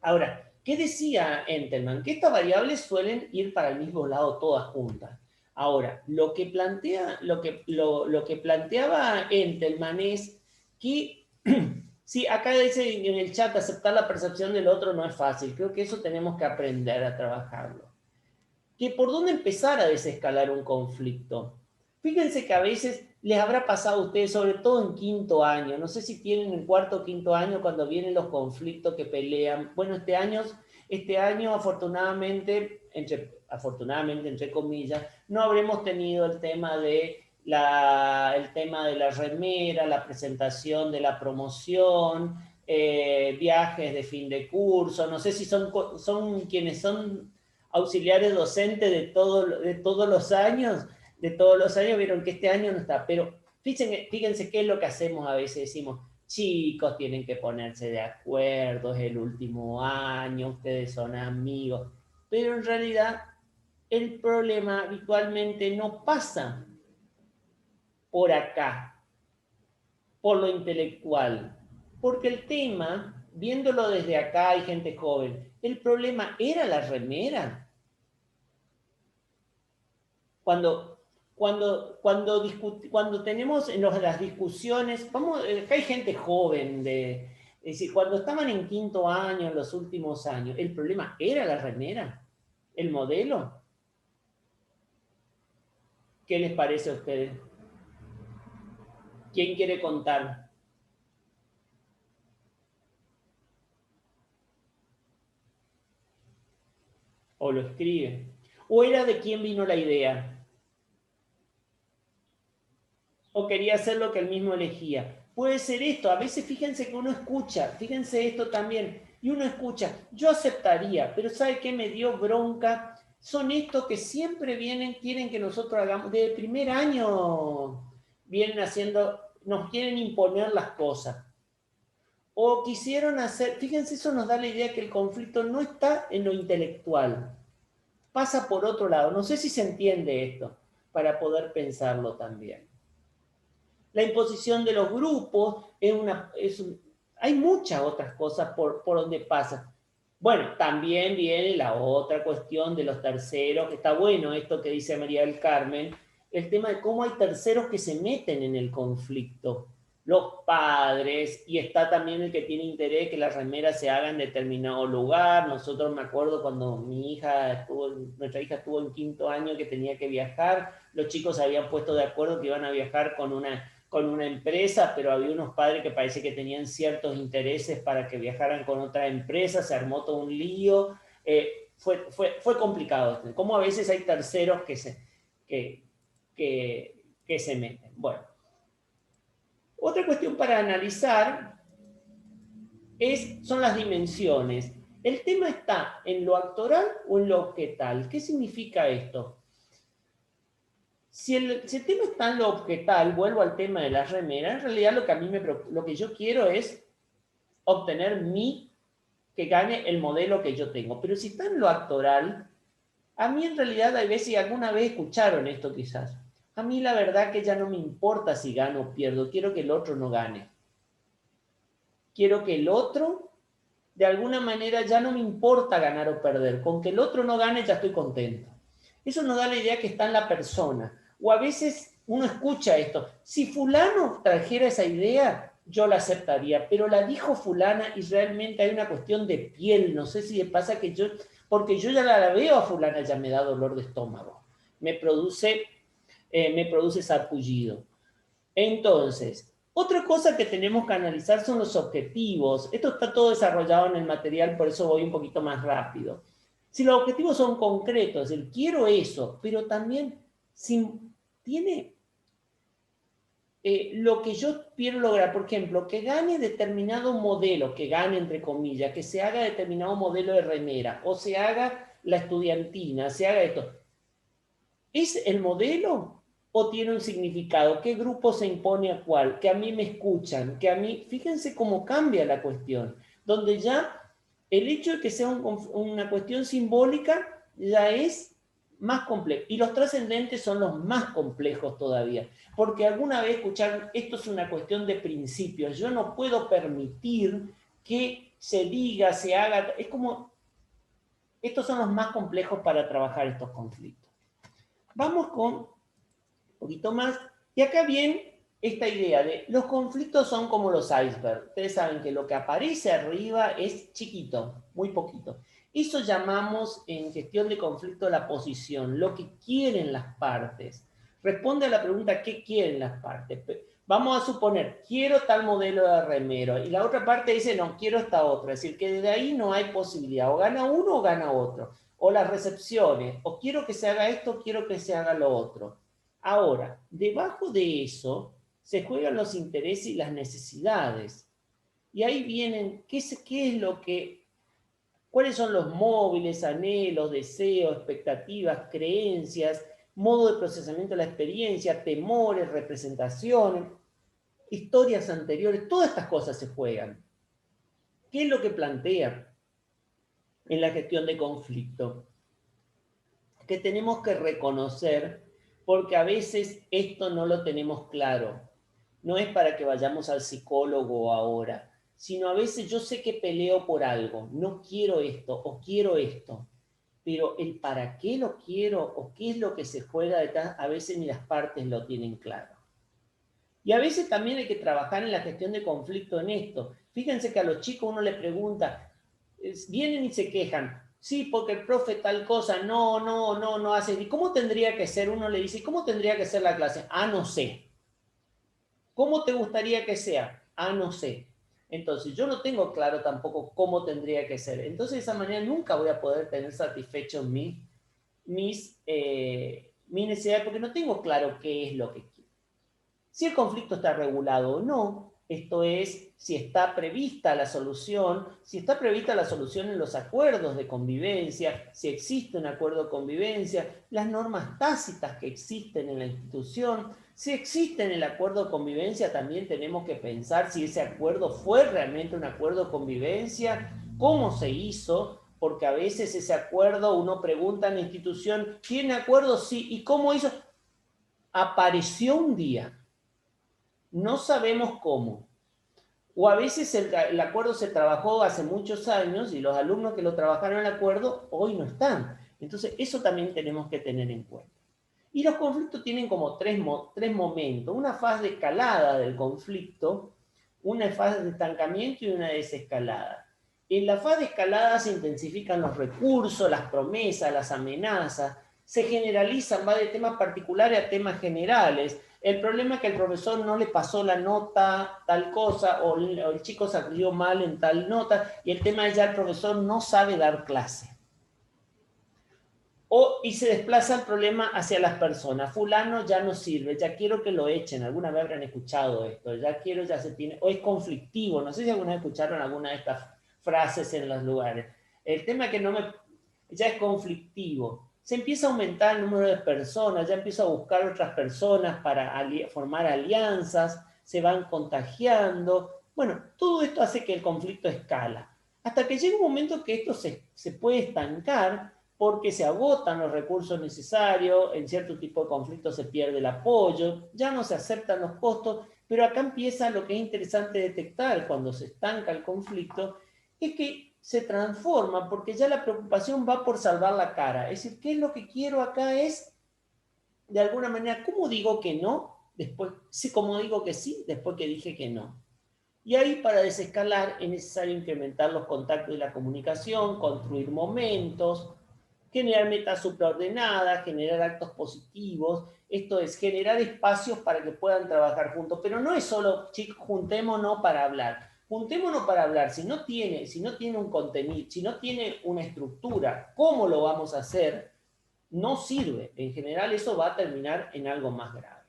Ahora, ¿qué decía Entelman? Que estas variables suelen ir para el mismo lado todas juntas. Ahora, lo que planteaba Entelman es que sí, acá dice en el chat, aceptar la percepción del otro no es fácil. Creo que eso tenemos que aprender a trabajarlo. Que por dónde empezar a desescalar un conflicto. Fíjense que a veces les habrá pasado a ustedes, sobre todo en 5º año, no sé si tienen en 4º o 5º año cuando vienen los conflictos que pelean. Bueno, este año afortunadamente, entre comillas, no habremos tenido el tema de la remera, la presentación de la promoción, viajes de fin de curso. No sé si son quienes son auxiliares docentes de todos los años, vieron que este año no está, pero fíjense qué es lo que hacemos a veces, decimos, chicos, tienen que ponerse de acuerdo, es el último año, ustedes son amigos, pero en realidad el problema habitualmente no pasa por acá, por lo intelectual, porque el tema, viéndolo desde acá, hay gente joven, el problema era la remera. Cuando tenemos en las discusiones, acá hay gente joven, es decir, cuando estaban en 5º año, en los últimos años, el problema era la remera, el modelo. ¿Qué les parece a ustedes? ¿Quién quiere contar? O lo escribe. ¿O era de quién vino la idea? ¿O quería hacer lo que él mismo elegía? puede ser esto. A veces fíjense que uno escucha, fíjense esto también, y uno escucha, yo aceptaría, pero ¿sabe qué me dio bronca? Son estos que siempre vienen, quieren que nosotros hagamos, desde el primer año vienen haciendo, nos quieren imponer las cosas. O quisieron hacer, fíjense, eso nos da la idea que el conflicto no está en lo intelectual, pasa por otro lado. No sé si se entiende esto, para poder pensarlo también. La imposición de los grupos hay muchas otras cosas por donde pasa. Bueno, también viene la otra cuestión de los terceros, que está bueno esto que dice María del Carmen, el tema de cómo hay terceros que se meten en el conflicto. Los padres, y está también el que tiene interés que las remeras se hagan en determinado lugar. Nosotros, me acuerdo cuando nuestra hija estuvo en 5º año que tenía que viajar, los chicos se habían puesto de acuerdo que iban a viajar con una empresa, pero había unos padres que parece que tenían ciertos intereses para que viajaran con otra empresa, se armó todo un lío, fue complicado. Como a veces hay terceros que se meten. Bueno, otra cuestión para analizar son las dimensiones. ¿El tema está en lo actoral o en lo objetal? ¿Qué significa esto? Si el tema está en lo objetal, vuelvo al tema de las remeras, en realidad lo que yo quiero es obtener que gane el modelo que yo tengo. Pero si está en lo actoral, a mí en realidad hay veces, y alguna vez escucharon esto quizás, a mí la verdad que ya no me importa si gano o pierdo, quiero que el otro no gane. Quiero que el otro, de alguna manera, ya no me importa ganar o perder, con que el otro no gane ya estoy contento. Eso nos da la idea que está en la persona. O a veces uno escucha esto, si fulano trajera esa idea, yo la aceptaría, pero la dijo fulana y realmente hay una cuestión de piel, no sé si le pasa porque yo ya la veo a fulana, ya me da dolor de estómago, me produce sarpullido. Entonces, otra cosa que tenemos que analizar son los objetivos. Esto está todo desarrollado en el material, por eso voy un poquito más rápido. Si los objetivos son concretos, quiero eso, pero también tiene lo que yo quiero lograr, por ejemplo, que gane determinado modelo, que gane entre comillas, que se haga determinado modelo de remera, o se haga la estudiantina, se haga esto. ¿Es el modelo o tiene un significado? ¿Qué grupo se impone a cuál? Que a mí me escuchan, fíjense cómo cambia la cuestión, donde ya el hecho de que sea una cuestión simbólica ya es más complejo. Y los trascendentes son los más complejos todavía. Porque alguna vez escucharon, esto es una cuestión de principios. Yo no puedo permitir que se diga, se haga. Es como, estos son los más complejos para trabajar estos conflictos. Vamos con un poquito más. Y acá viene esta idea de los conflictos son como los icebergs. Ustedes saben que lo que aparece arriba es chiquito, muy poquito. Eso llamamos en gestión de conflicto la posición, lo que quieren las partes. Responde a la pregunta, ¿qué quieren las partes? Vamos a suponer, quiero tal modelo de remero, y la otra parte dice, no, quiero esta otra. Es decir, que desde ahí no hay posibilidad, o gana uno o gana otro. O las recepciones, o quiero que se haga esto, quiero que se haga lo otro. Ahora, debajo de eso se juegan los intereses y las necesidades. Y ahí vienen, ¿cuáles son los móviles, anhelos, deseos, expectativas, creencias, modo de procesamiento de la experiencia, temores, representaciones, historias anteriores? Todas estas cosas se juegan. ¿Qué es lo que plantea en la gestión de conflicto? Que tenemos que reconocer, porque a veces esto no lo tenemos claro. No es para que vayamos al psicólogo ahora, sino a veces yo sé que peleo por algo, no quiero esto o quiero esto, pero el para qué lo quiero o qué es lo que se juega detrás, a veces ni las partes lo tienen claro. Y a veces también hay que trabajar en la gestión de conflicto en esto. Fíjense que a los chicos uno les pregunta, vienen y se quejan, sí, porque el profe tal cosa, no hace. ¿Y cómo tendría que ser? Uno le dice, ¿cómo tendría que ser la clase? Ah, no sé. ¿Cómo te gustaría que sea? Ah, no sé. Entonces, yo no tengo claro tampoco cómo tendría que ser. Entonces, de esa manera nunca voy a poder tener satisfechos mis necesidades, porque no tengo claro qué es lo que quiero. Si el conflicto está regulado o no, esto es, si está prevista la solución, en los acuerdos de convivencia, si existe un acuerdo de convivencia, las normas tácitas que existen en la institución. Si existe en el acuerdo de convivencia, también tenemos que pensar si ese acuerdo fue realmente un acuerdo de convivencia, cómo se hizo, porque a veces ese acuerdo, uno pregunta en la institución, ¿tiene acuerdo? Sí, ¿y cómo hizo? Apareció un día. No sabemos cómo. O a veces el acuerdo se trabajó hace muchos años y los alumnos que lo trabajaron en el acuerdo hoy no están. Entonces, eso también tenemos que tener en cuenta. Y los conflictos tienen como tres momentos. Una fase de escalada del conflicto, una fase de estancamiento y una desescalada. En la fase de escalada se intensifican los recursos, las promesas, las amenazas, se generalizan, va de temas particulares a temas generales. El problema es que el profesor no le pasó la nota, tal cosa, o el chico salió mal en tal nota, y el tema es ya el profesor no sabe dar clase. Y se desplaza el problema hacia las personas. Fulano ya no sirve, ya quiero que lo echen. Alguna vez habrán escuchado esto. Ya se tiene. O es conflictivo. No sé si alguna vez escucharon alguna de estas frases en los lugares. El tema es que ya es conflictivo. Se empieza a aumentar el número de personas, ya empiezo a buscar otras personas para formar alianzas, se van contagiando. Bueno, todo esto hace que el conflicto escala. Hasta que llega un momento que esto se puede estancar, porque se agotan los recursos necesarios, en cierto tipo de conflictos se pierde el apoyo, ya no se aceptan los costos, pero acá empieza lo que es interesante detectar cuando se estanca el conflicto, es que se transforma porque ya la preocupación va por salvar la cara. Es decir, ¿qué es lo que quiero acá? Es, de alguna manera, ¿cómo digo que no? Después, sí, ¿cómo digo que sí? Después que dije que no. Y ahí, para desescalar, es necesario incrementar los contactos y la comunicación, construir momentos, generar metas supraordenadas, generar actos positivos, esto es, generar espacios para que puedan trabajar juntos, pero no es solo, chicos, juntémonos para hablar, si no tiene un contenido, si no tiene una estructura, ¿cómo lo vamos a hacer? No sirve, en general eso va a terminar en algo más grave.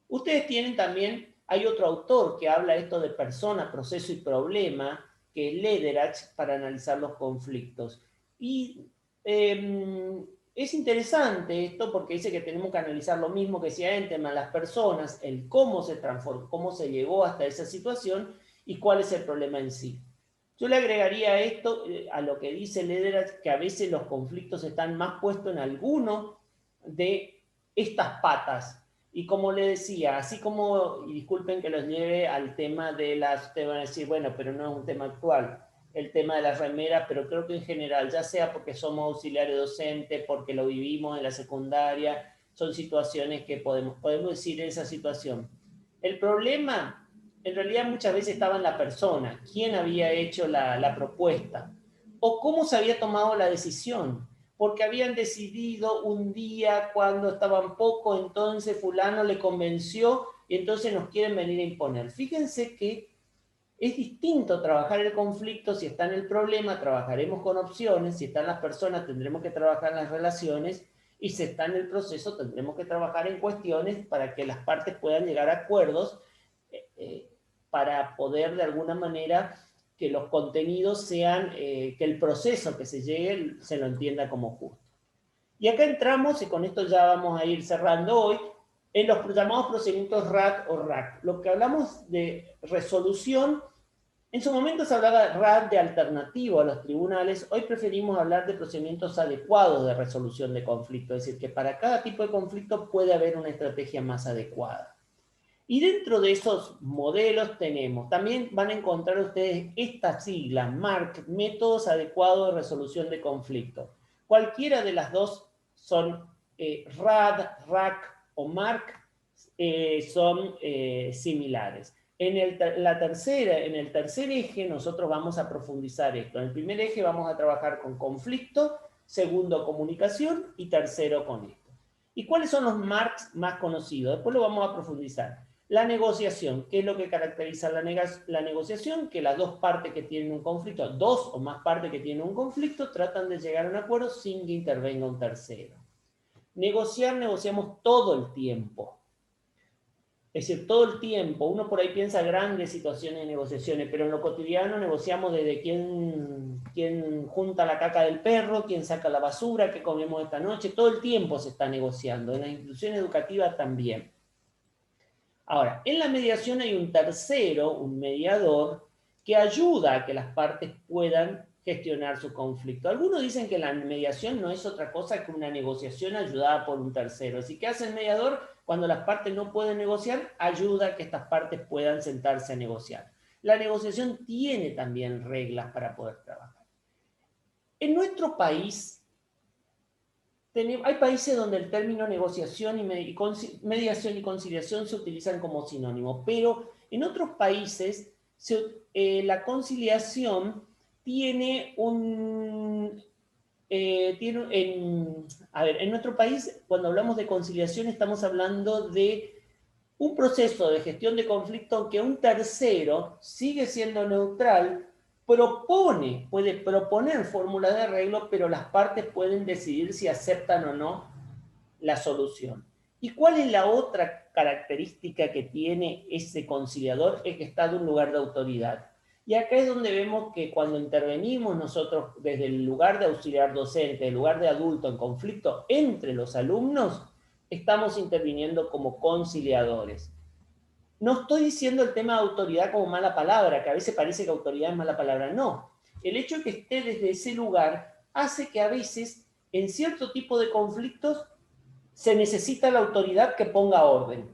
Ustedes tienen también, hay otro autor que habla esto de persona, proceso y problema, que es Lederach, para analizar los conflictos. Y es interesante esto porque dice que tenemos que analizar lo mismo que decía en tema de las personas, el cómo se transformó, cómo se llegó hasta esa situación y cuál es el problema en sí. Yo le agregaría a esto, a lo que dice Lederach, que a veces los conflictos están más puestos en alguno de estas patas. Y como le decía, así como, y disculpen que los lleve al tema de las, ustedes van a decir, bueno, pero no es un tema actual, el tema de las remeras, pero creo que en general, ya sea porque somos auxiliares docentes, porque lo vivimos en la secundaria, son situaciones que podemos decir en esa situación. El problema, en realidad muchas veces estaba en la persona, quién había hecho la propuesta, o cómo se había tomado la decisión, porque habían decidido un día cuando estaban poco, entonces fulano le convenció y entonces nos quieren venir a imponer. Fíjense que es distinto trabajar el conflicto. Si está en el problema, trabajaremos con opciones. Si están las personas, tendremos que trabajar en las relaciones. Y si está en el proceso, tendremos que trabajar en cuestiones para que las partes puedan llegar a acuerdos para poder, de alguna manera, que los contenidos sean, que el proceso que se llegue se lo entienda como justo. Y acá entramos, y con esto ya vamos a ir cerrando hoy, en los llamados procedimientos RAT o RAC. Lo que hablamos de resolución, en su momento se hablaba de RAT de alternativo a los tribunales, hoy preferimos hablar de procedimientos adecuados de resolución de conflicto, es decir, que para cada tipo de conflicto puede haber una estrategia más adecuada. Y dentro de esos modelos también van a encontrar ustedes esta sigla, MARC, Métodos Adecuados de Resolución de Conflicto. Cualquiera de las dos son RAD, RAC o MARC, son similares. En el tercer eje nosotros vamos a profundizar esto. En el primer eje vamos a trabajar con conflicto, segundo comunicación y tercero con esto. ¿Y cuáles son los MARCs más conocidos? Después lo vamos a profundizar. La negociación, ¿qué es lo que caracteriza la negociación? Que las dos partes que tienen un conflicto, dos o más partes que tienen un conflicto, tratan de llegar a un acuerdo sin que intervenga un tercero. Negociamos todo el tiempo. Es decir, todo el tiempo, uno por ahí piensa grandes situaciones de negociaciones, pero en lo cotidiano negociamos desde quién junta la caca del perro, quién saca la basura, qué comemos esta noche, todo el tiempo se está negociando, en la institución educativa también. Ahora, en la mediación hay un tercero, un mediador, que ayuda a que las partes puedan gestionar su conflicto. Algunos dicen que la mediación no es otra cosa que una negociación ayudada por un tercero. Así que hace el mediador cuando las partes no pueden negociar, ayuda a que estas partes puedan sentarse a negociar. La negociación tiene también reglas para poder trabajar. En nuestro país, hay países donde el término negociación y mediación y conciliación se utilizan como sinónimo, pero en otros países la conciliación tiene en nuestro país, cuando hablamos de conciliación, estamos hablando de un proceso de gestión de conflicto que un tercero sigue siendo neutral, puede proponer fórmulas de arreglo, pero las partes pueden decidir si aceptan o no la solución. ¿Y cuál es la otra característica que tiene ese conciliador? Es que está de un lugar de autoridad. Y acá es donde vemos que cuando intervenimos nosotros desde el lugar de auxiliar docente, el lugar de adulto en conflicto entre los alumnos, estamos interviniendo como conciliadores. No estoy diciendo el tema de autoridad como mala palabra, que a veces parece que autoridad es mala palabra. No. El hecho de que esté desde ese lugar hace que a veces en cierto tipo de conflictos se necesita la autoridad que ponga orden.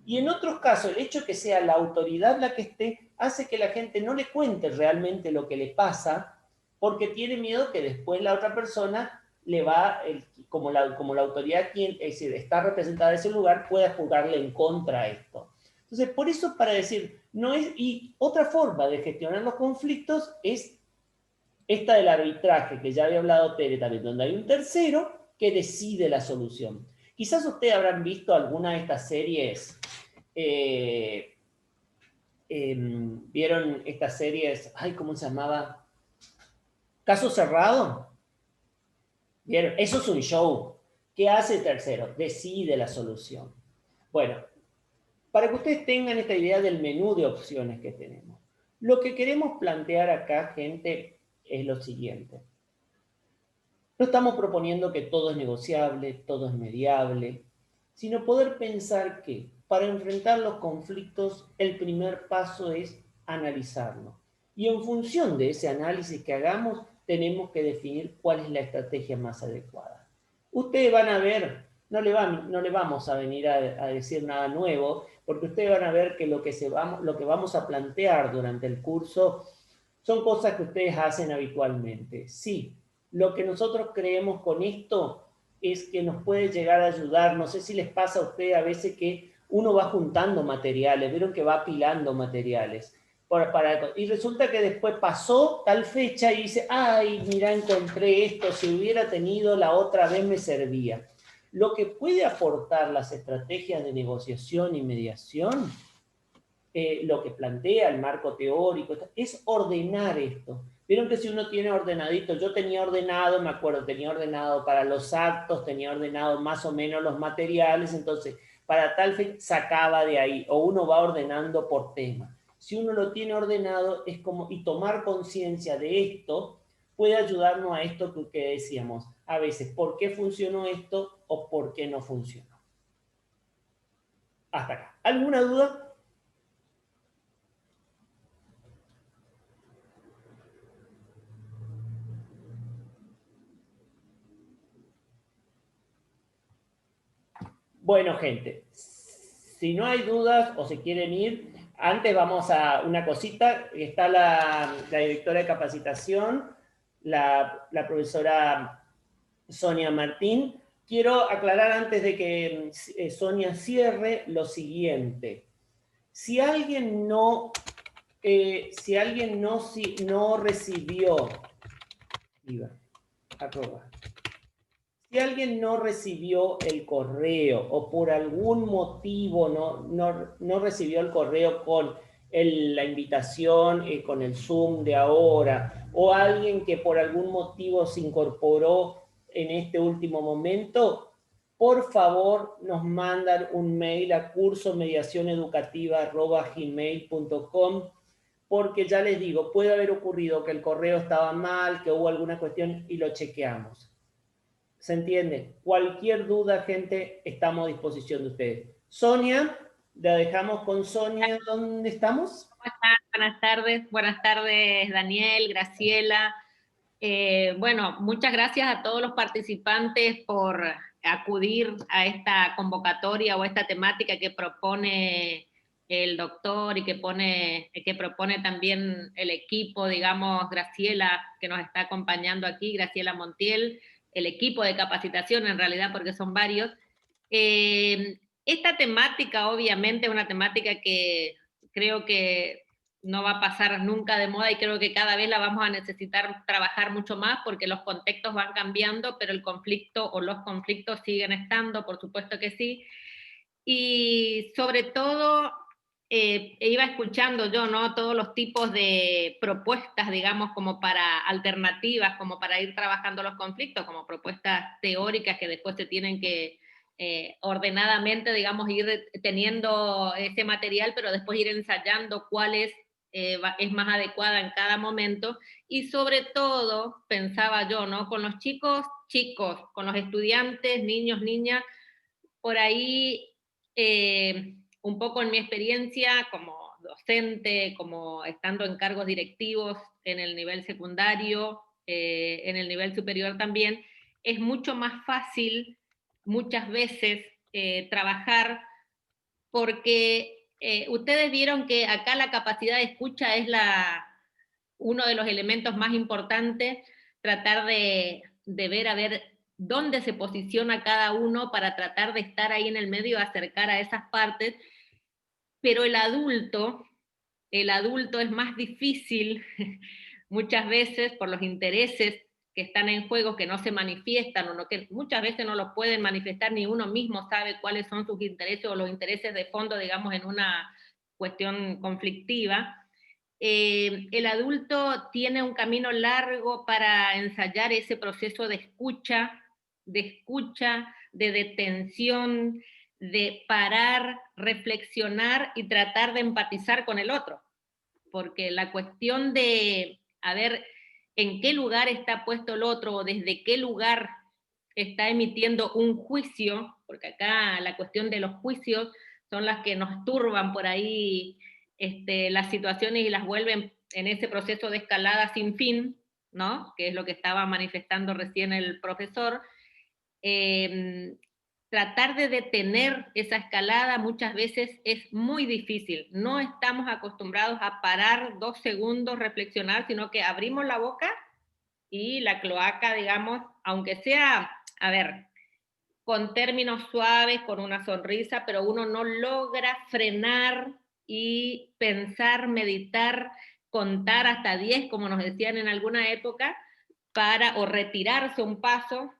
Y en otros casos, el hecho de que sea la autoridad la que esté, hace que la gente no le cuente realmente lo que le pasa, porque tiene miedo que después la otra persona le va, como la autoridad quien está representada en ese lugar, pueda juzgarle en contra a esto. Entonces, por eso para decir, y otra forma de gestionar los conflictos es esta del arbitraje, que ya había hablado Tere también, donde hay un tercero que decide la solución. Quizás ustedes habrán visto alguna de estas series, vieron estas series, ¿cómo se llamaba? ¿Caso Cerrado? ¿Vieron? Eso es un show. ¿Qué hace el tercero? Decide la solución. Bueno, para que ustedes tengan esta idea del menú de opciones que tenemos. Lo que queremos plantear acá, gente, es lo siguiente. No estamos proponiendo que todo es negociable, todo es mediable, sino poder pensar que para enfrentar los conflictos el primer paso es analizarlo. Y en función de ese análisis que hagamos, tenemos que definir cuál es la estrategia más adecuada. Ustedes van a ver, no le vamos a venir a decir nada nuevo, porque ustedes van a ver que lo que vamos a plantear durante el curso son cosas que ustedes hacen habitualmente. Sí, lo que nosotros creemos con esto es que nos puede llegar a ayudar. No sé si les pasa a ustedes a veces que uno va juntando materiales, vieron que va apilando materiales. Y resulta que después pasó tal fecha y dice, ay, mira, encontré esto, si hubiera tenido la otra vez me servía. Lo que puede aportar las estrategias de negociación y mediación, lo que plantea el marco teórico, es ordenar esto. Vieron que si uno tiene ordenadito, yo tenía ordenado, me acuerdo, tenía ordenado para los actos, tenía ordenado más o menos los materiales, entonces para tal fecha sacaba de ahí, o uno va ordenando por tema. Si uno lo tiene ordenado, es como, y tomar conciencia de esto puede ayudarnos a esto que decíamos, a veces, ¿por qué funcionó esto o por qué no funcionó? Hasta acá. ¿Alguna duda? Bueno, gente, si no hay dudas o se quieren ir, antes vamos a una cosita. Está la directora de capacitación, la profesora Sonia Martín. Quiero aclarar antes de que Sonia cierre lo siguiente. Si alguien no recibió, si alguien no recibió el correo o por algún motivo no recibió el correo con la invitación, con el Zoom de ahora, o alguien que por algún motivo se incorporó en este último momento, por favor nos mandan un mail a cursomediacioneducativa@gmail.com, porque ya les digo, puede haber ocurrido que el correo estaba mal, que hubo alguna cuestión y lo chequeamos. ¿Se entiende? Cualquier duda, gente, estamos a disposición de ustedes. Sonia, la dejamos con Sonia. ¿Dónde estamos? ¿Cómo están? Buenas tardes Daniel, Graciela. Bueno, muchas gracias a todos los participantes por acudir a esta convocatoria o esta temática que propone el doctor y que propone también el equipo, digamos, Graciela, que nos está acompañando aquí, Graciela Montiel, el equipo de capacitación en realidad, porque son varios. Esta temática obviamente es una temática que creo que no va a pasar nunca de moda y creo que cada vez la vamos a necesitar trabajar mucho más porque los contextos van cambiando, pero el conflicto o los conflictos siguen estando, por supuesto que sí. Y sobre todo, iba escuchando yo, ¿no? Todos los tipos de propuestas, digamos, como para alternativas, como para ir trabajando los conflictos, como propuestas teóricas que después se tienen que ordenadamente, digamos, ir teniendo ese material, pero después ir ensayando cuál es más adecuada en cada momento, y sobre todo, pensaba yo, ¿no? Con los chicos, con los estudiantes, niños, niñas, por ahí, un poco en mi experiencia como docente, como estando en cargos directivos en el nivel secundario, en el nivel superior también, es mucho más fácil muchas veces trabajar porque ustedes vieron que acá la capacidad de escucha es uno de los elementos más importantes, tratar de ver a ver dónde se posiciona cada uno para tratar de estar ahí en el medio, acercar a esas partes, pero el adulto es más difícil muchas veces por los intereses que están en juego, que no se manifiestan, o que muchas veces no los pueden manifestar, ni uno mismo sabe cuáles son sus intereses o los intereses de fondo, digamos, en una cuestión conflictiva. El adulto tiene un camino largo para ensayar ese proceso de escucha, de detención, de parar, reflexionar y tratar de empatizar con el otro. Porque la cuestión de, a ver, en qué lugar está puesto el otro o desde qué lugar está emitiendo un juicio, porque acá la cuestión de los juicios son las que nos turban por ahí las situaciones y las vuelven en ese proceso de escalada sin fin, ¿no? Que es lo que estaba manifestando recién el profesor. Tratar de detener esa escalada muchas veces es muy difícil. No estamos acostumbrados a parar 2 segundos, reflexionar, sino que abrimos la boca y la cloaca, digamos, aunque sea, a ver, con términos suaves, con una sonrisa, pero uno no logra frenar y pensar, meditar, contar hasta 10, como nos decían en alguna época, o retirarse un paso,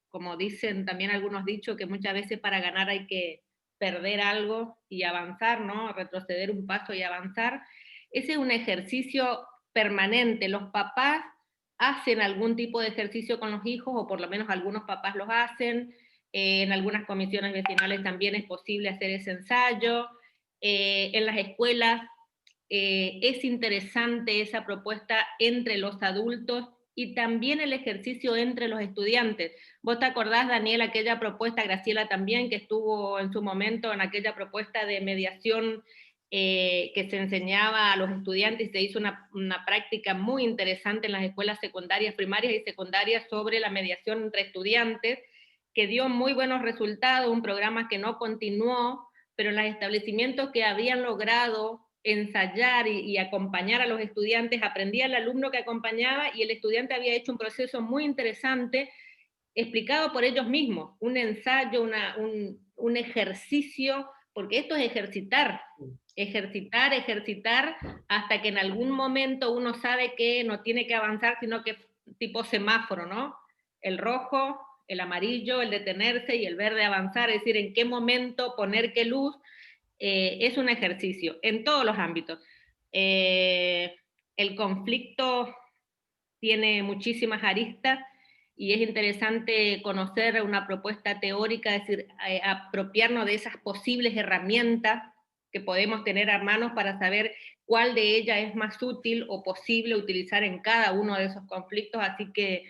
como dicen también algunos dichos, que muchas veces para ganar hay que perder algo y avanzar, ¿no? Retroceder un paso y avanzar. Ese es un ejercicio permanente. Los papás hacen algún tipo de ejercicio con los hijos, o por lo menos algunos papás los hacen. En algunas comisiones vecinales también es posible hacer ese ensayo. En las escuelas es interesante esa propuesta entre los adultos y también el ejercicio entre los estudiantes. ¿Vos te acordás, Daniel, aquella propuesta, Graciela también, que estuvo en su momento en aquella propuesta de mediación que se enseñaba a los estudiantes, y se hizo una práctica muy interesante en las escuelas secundarias, primarias y secundarias sobre la mediación entre estudiantes, que dio muy buenos resultados, un programa que no continuó, pero en los establecimientos que habían logrado ensayar y acompañar a los estudiantes, aprendía el alumno que acompañaba y el estudiante había hecho un proceso muy interesante, explicado por ellos mismos, un ensayo, un ejercicio, porque esto es ejercitar, hasta que en algún momento uno sabe que no tiene que avanzar, sino que tipo semáforo, ¿no? El rojo, el amarillo, el detenerse, y el verde avanzar, es decir, en qué momento poner qué luz. Es un ejercicio en todos los ámbitos. El conflicto tiene muchísimas aristas y es interesante conocer una propuesta teórica, es decir, apropiarnos de esas posibles herramientas que podemos tener a mano para saber cuál de ellas es más útil o posible utilizar en cada uno de esos conflictos. Así que,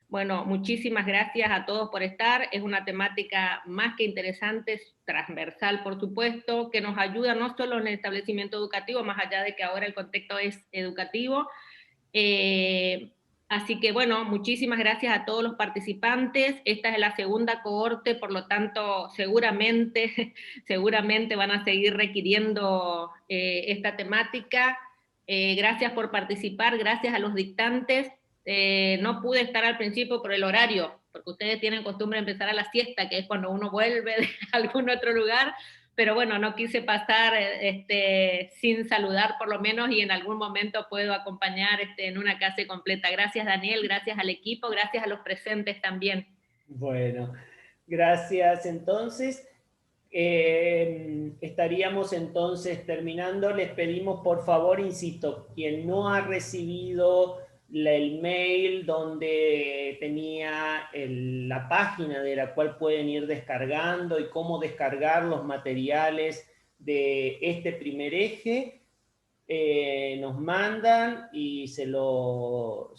bueno, muchísimas gracias a todos por estar. Es una temática más que interesante, transversal, por supuesto, que nos ayuda no solo en el establecimiento educativo, más allá de que ahora el contexto es educativo. Así que, bueno, muchísimas gracias a todos los participantes. Esta es la segunda cohorte, por lo tanto, seguramente van a seguir requiriendo esta temática. Gracias por participar, gracias a los dictantes. No pude estar al principio por el horario, porque ustedes tienen costumbre de empezar a la siesta, que es cuando uno vuelve de algún otro lugar, pero bueno, no quise pasar sin saludar por lo menos, y en algún momento puedo acompañar en una clase completa. Gracias, Daniel, gracias al equipo, gracias a los presentes también. Bueno, gracias. Entonces, estaríamos entonces terminando. Les pedimos, por favor, insisto, quien no ha recibido el mail donde tenía la página de la cual pueden ir descargando y cómo descargar los materiales de este primer eje, nos mandan y se lo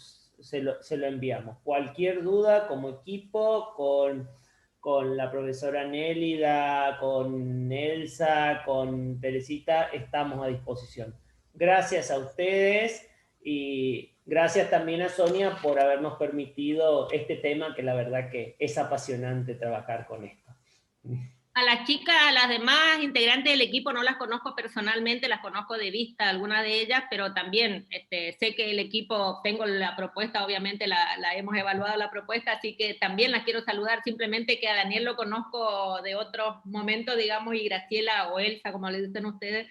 enviamos. Cualquier duda como equipo, con la profesora Nélida, con Elsa, con Teresita, estamos a disposición. Gracias a ustedes y gracias también a Sonia por habernos permitido este tema, que la verdad que es apasionante trabajar con esto. A las chicas, a las demás integrantes del equipo no las conozco personalmente, las conozco de vista, algunas de ellas, pero también sé que el equipo, tengo la propuesta, obviamente la hemos evaluado la propuesta, así que también las quiero saludar, simplemente que a Daniel lo conozco de otros momentos, digamos, y Graciela o Elsa, como le dicen ustedes,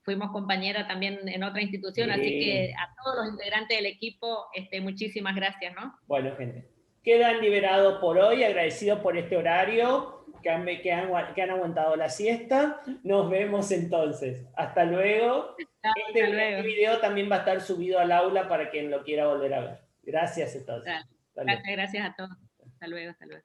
fuimos compañeras también en otra institución, Sí. Así que a todos los integrantes del equipo, muchísimas gracias, ¿no? Bueno, gente, quedan liberados por hoy, agradecidos por este horario, que han aguantado la siesta. Nos vemos entonces. Hasta luego. Este video también va a estar subido al aula para quien lo quiera volver a ver. Gracias entonces. Gracias a todos. Hasta luego, hasta luego.